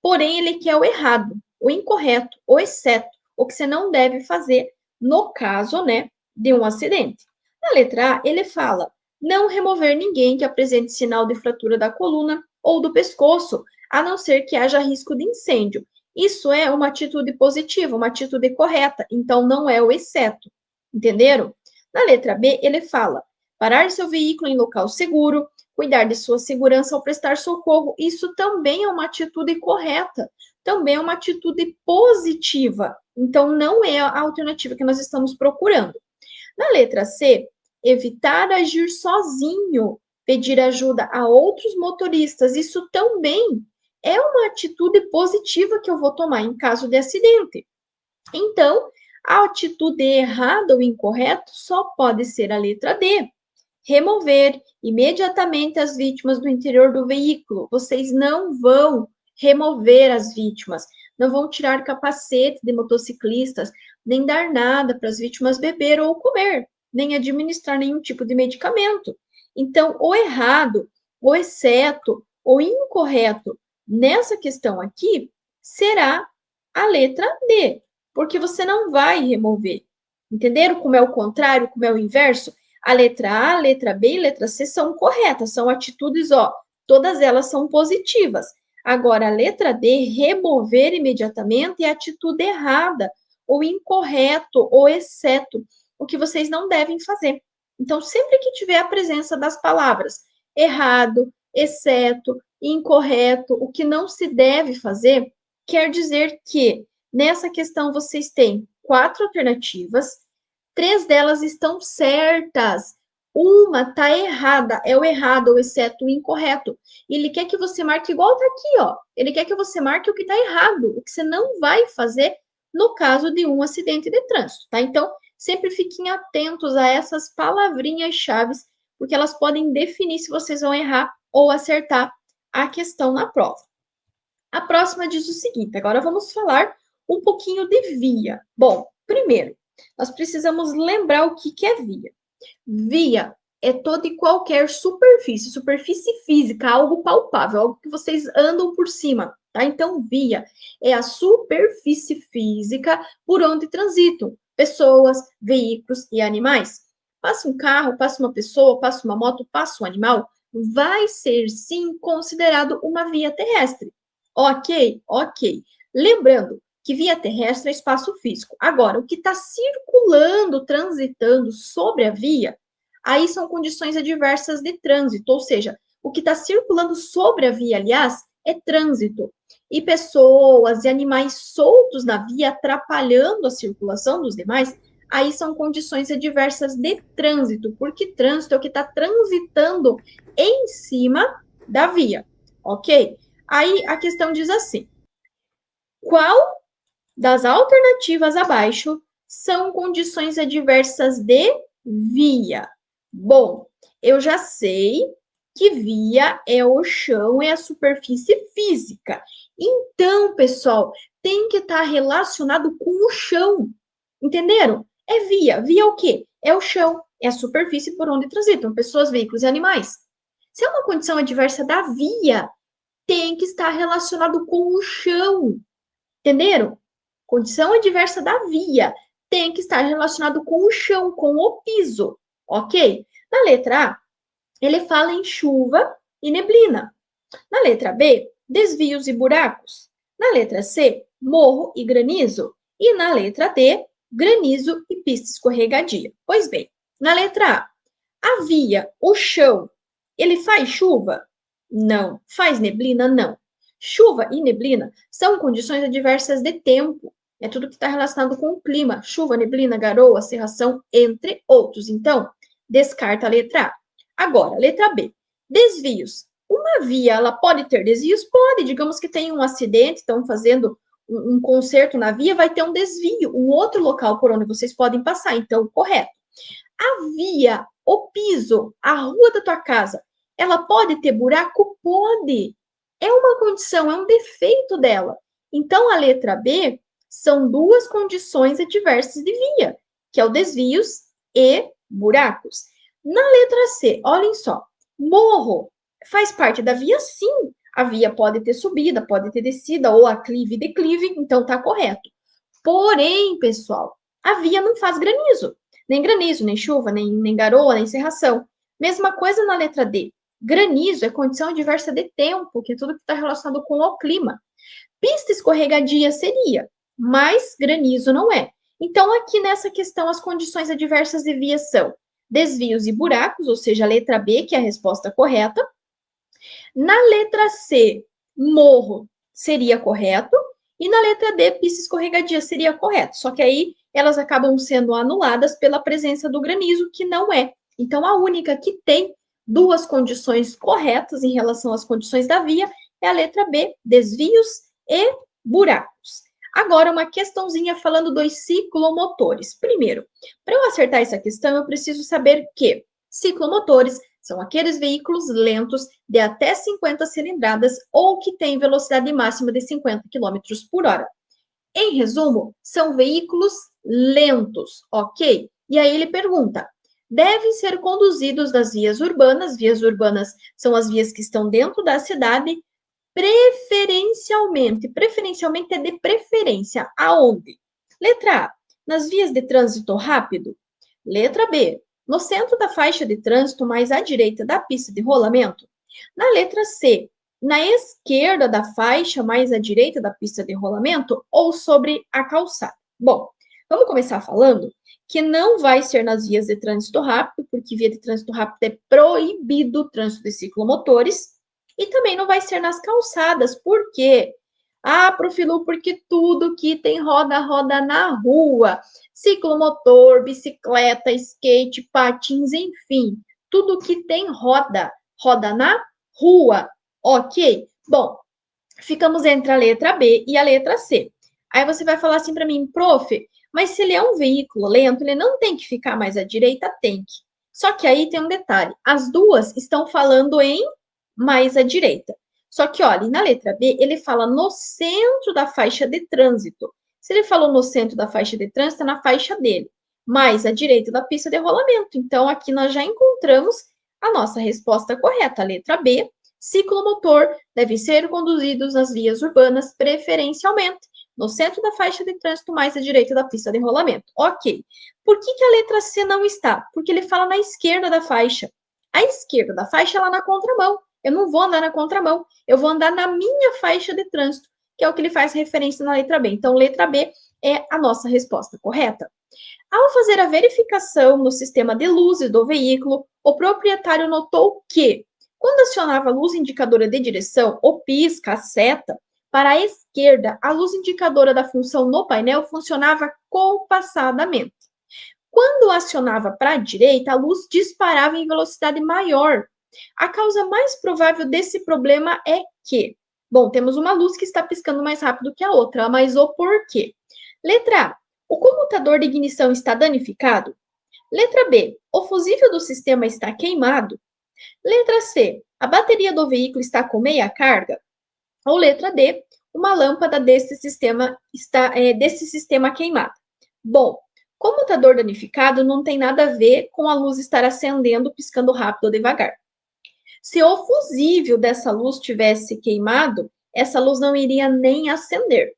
S1: porém, ele quer o errado, o incorreto, o exceto, o que você não deve fazer no caso, né, de um acidente. Na letra A, ele fala, não remover ninguém que apresente sinal de fratura da coluna ou do pescoço, a não ser que haja risco de incêndio. Isso é uma atitude positiva, uma atitude correta, então não é o exceto, entenderam? Na letra B, ele fala, parar seu veículo em local seguro, cuidar de sua segurança ao prestar socorro. Isso também é uma atitude correta, também é uma atitude positiva. Então, não é a alternativa que nós estamos procurando. Na letra C, evitar agir sozinho. pedir ajuda a outros motoristas, isso também é uma atitude positiva que eu vou tomar em caso de acidente. Então, a atitude errada ou incorreta só pode ser a letra D. Remover imediatamente as vítimas do interior do veículo. Vocês não vão remover as vítimas, não vão tirar capacete de motociclistas, nem dar nada para as vítimas beber ou comer, nem administrar nenhum tipo de medicamento. Então, o errado, o exceto, o incorreto nessa questão aqui será a letra D, porque você não vai remover. Entenderam como é o contrário, como é o inverso? A letra A, a letra B e a letra C são corretas, são atitudes, ó, todas elas são positivas. Agora, a letra D, remover imediatamente, é atitude errada, ou incorreto, ou exceto, o que vocês não devem fazer. Então, sempre que tiver a presença das palavras errado, exceto, incorreto, o que não se deve fazer, quer dizer que nessa questão vocês têm 4 alternativas, 3 delas estão certas. Uma está errada, é o errado, o exceto, o incorreto. E ele quer que você marque igual está aqui, ó. Ele quer que você marque o que está errado, o que você não vai fazer no caso de um acidente de trânsito, tá? Então, sempre fiquem atentos a essas palavrinhas-chave, porque elas podem definir se vocês vão errar ou acertar a questão na prova. A próxima diz o seguinte, agora vamos falar um pouquinho de via. Bom, primeiro, nós precisamos lembrar o que é via. Via é toda e qualquer superfície, superfície física, algo palpável, algo que vocês andam por cima, tá? Então, via é a superfície física por onde transitam pessoas, veículos e animais. Passa um carro, passa uma pessoa, passa uma moto, passa um animal, vai ser sim considerado uma via terrestre. Ok? Ok. Lembrando que via terrestre é espaço físico. Agora, o que está circulando, transitando sobre a via, aí são condições adversas de trânsito, ou seja, o que está circulando sobre a via, aliás, é trânsito. E pessoas e animais soltos na via, atrapalhando a circulação dos demais, aí são condições adversas de trânsito, porque trânsito é o que está transitando em cima da via, ok? Aí a questão diz assim: qual das alternativas abaixo são condições adversas de via? Bom, eu já sei que via é o chão, é a superfície física. Então, pessoal, tem que estar relacionado com o chão. Entenderam? É via. Via é o quê? É o chão, é a superfície por onde transitam pessoas, veículos e animais. Se é uma condição adversa da via, tem que estar relacionado com o chão. Entenderam? Condição adversa da via tem que estar relacionado com o chão, com o piso, ok? Na letra A, ele fala em chuva e neblina. Na letra B, desvios e buracos. Na letra C, morro e granizo. E na letra D, granizo e pista escorregadia. Pois bem, na letra A, a via, o chão, ele faz chuva? Não. Faz neblina? Não. Chuva e neblina são condições adversas de tempo. É tudo que está relacionado com o clima. Chuva, neblina, garoa, cerração, entre outros. Então, descarta a letra A. Agora, letra B. Desvios. Uma via, ela pode ter desvios? Pode. Digamos que tem um acidente, estão fazendo um conserto na via, vai ter um desvio, um outro local por onde vocês podem passar. Então, correto. A via, o piso, a rua da tua casa, ela pode ter buraco? Pode. É uma condição, é um defeito dela. Então, a letra B são duas condições adversas de via, que é o desvios e buracos. Na letra C, olhem só, morro faz parte da via? Sim. A via pode ter subida, pode ter descida, ou aclive e declive, então tá correto. Porém, pessoal, a via não faz granizo. Nem granizo, nem chuva, nem garoa, nem cerração. Mesma coisa na letra D. Granizo é condição adversa de tempo, que é tudo que está relacionado com o clima. Pista escorregadia seria, mas granizo não é. Então, aqui nessa questão, as condições adversas de via são desvios e buracos, ou seja, a letra B, que é a resposta correta. Na letra C, morro seria correto. E na letra D, pista escorregadia seria correto. Só que aí elas acabam sendo anuladas pela presença do granizo, que não é. Então, a única que tem duas condições corretas em relação às condições da via, é a letra B, desvios e buracos. Agora, uma questãozinha falando dos ciclomotores. Primeiro, para eu acertar essa questão, eu preciso saber que ciclomotores são aqueles veículos lentos de até 50 cilindradas ou que têm velocidade máxima de 50 km por hora. Em resumo, são veículos lentos, ok? E aí ele pergunta: devem ser conduzidos nas vias urbanas. Vias urbanas são as vias que estão dentro da cidade, preferencialmente. Preferencialmente é de preferência. Aonde? Letra A, nas vias de trânsito rápido. Letra B, no centro da faixa de trânsito mais à direita da pista de rolamento. Na letra C, na esquerda da faixa mais à direita da pista de rolamento ou sobre a calçada. Bom, vamos começar falando que não vai ser nas vias de trânsito rápido, porque via de trânsito rápido é proibido o trânsito de ciclomotores, e também não vai ser nas calçadas. Por quê? Ah, Profilu, porque tudo que tem roda, roda na rua. Ciclomotor, bicicleta, skate, patins, enfim. Tudo que tem roda, roda na rua. Ok? Bom, ficamos entre a letra B e a letra C. Aí você vai falar assim para mim, prof, mas se ele é um veículo lento, ele não tem que ficar mais à direita? Tem que. Só que aí tem um detalhe, as duas estão falando em mais à direita. Só que, olha, na letra B, ele fala no centro da faixa de trânsito. Se ele falou no centro da faixa de trânsito, é na faixa dele, mais à direita da pista de rolamento. Então, aqui nós já encontramos a nossa resposta correta, a letra B. Ciclomotor devem ser conduzidos nas vias urbanas, preferencialmente no centro da faixa de trânsito mais à direita da pista de rolamento. Ok. Por que a letra C não está? Porque ele fala na esquerda da faixa. A esquerda da faixa é lá na contramão. Eu não vou andar na contramão, eu vou andar na minha faixa de trânsito, que é o que ele faz referência na letra B. Então, letra B é a nossa resposta correta. Ao fazer a verificação no sistema de luzes do veículo, o proprietário notou que, quando acionava a luz indicadora de direção, o pisca, a seta, para a esquerda, a luz indicadora da função no painel funcionava compassadamente. Quando acionava para a direita, a luz disparava em velocidade maior. A causa mais provável desse problema é que, bom, temos uma luz que está piscando mais rápido que a outra, mas o porquê? Letra A, o comutador de ignição está danificado? Letra B, o fusível do sistema está queimado? Letra C, a bateria do veículo está com meia carga? Ou letra D, uma lâmpada desse sistema queimada? Bom, comutador danificado não tem nada a ver com a luz estar acendendo, piscando rápido ou devagar. Se o fusível dessa luz tivesse queimado, essa luz não iria nem acender,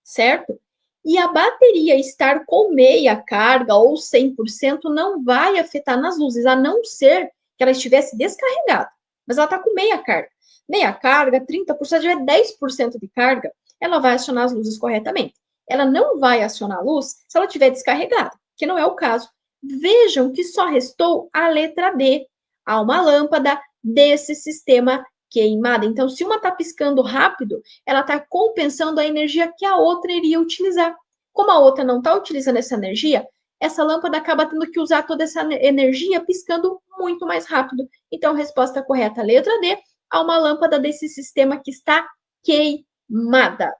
S1: certo? E a bateria estar com meia carga ou 100% não vai afetar nas luzes, a não ser que ela estivesse descarregada. Mas ela está com meia carga. Meia carga, 30%, já é 10% de carga, ela vai acionar as luzes corretamente. Ela não vai acionar a luz se ela estiver descarregada, que não é o caso. Vejam que só restou a letra D. Há uma lâmpada desse sistema queimada. Então, se uma está piscando rápido, ela está compensando a energia que a outra iria utilizar. Como a outra não está utilizando essa energia, essa lâmpada acaba tendo que usar toda essa energia piscando muito mais rápido. Então, resposta correta, letra D, há uma lâmpada desse sistema que está queimada.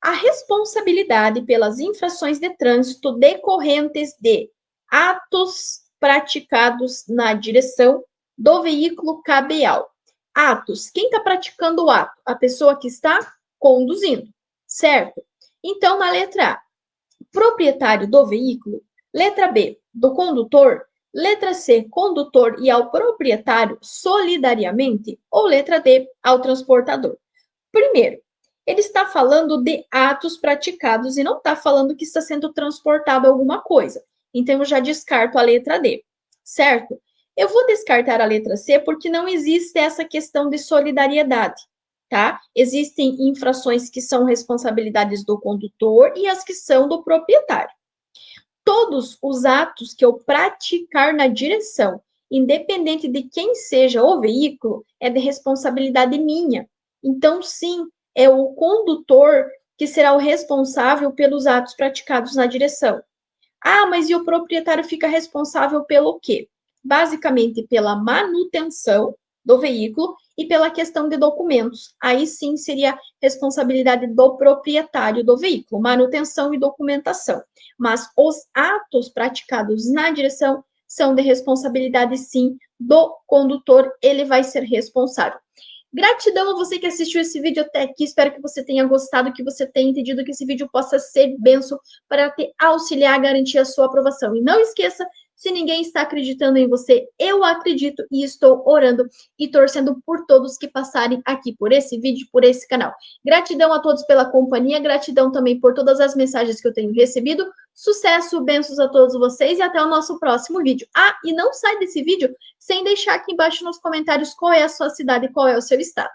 S1: A responsabilidade pelas infrações de trânsito decorrentes de atos praticados na direção do veículo cabe ao. Atos. Quem está praticando o ato? A pessoa que está conduzindo, certo? Então, na letra A, proprietário do veículo. Letra B, do condutor. Letra C, condutor e ao proprietário solidariamente. Ou letra D, ao transportador. Primeiro, ele está falando de atos praticados e não está falando que está sendo transportado alguma coisa. Então, eu já descarto a letra D, certo? Eu vou descartar a letra C porque não existe essa questão de solidariedade, tá? Existem infrações que são responsabilidades do condutor e as que são do proprietário. Todos os atos que eu praticar na direção, independente de quem seja o veículo, é de responsabilidade minha. Então, sim, é o condutor que será o responsável pelos atos praticados na direção. Ah, mas e o proprietário fica responsável pelo quê? basicamente pela manutenção do veículo e pela questão de documentos. Aí sim seria responsabilidade do proprietário do veículo, manutenção e documentação. Mas os atos praticados na direção são de responsabilidade sim do condutor, ele vai ser responsável. Gratidão a você que assistiu esse vídeo até aqui. Espero que você tenha gostado, que você tenha entendido, que esse vídeo possa ser bênção para te auxiliar a garantir a sua aprovação. E não esqueça, se ninguém está acreditando em você, eu acredito e estou orando e torcendo por todos que passarem aqui por esse vídeo, por esse canal. Gratidão a todos pela companhia, gratidão também por todas as mensagens que eu tenho recebido. Sucesso, bênçãos a todos vocês e até o nosso próximo vídeo. Ah, e não sai desse vídeo sem deixar aqui embaixo nos comentários qual é a sua cidade e qual é o seu estado.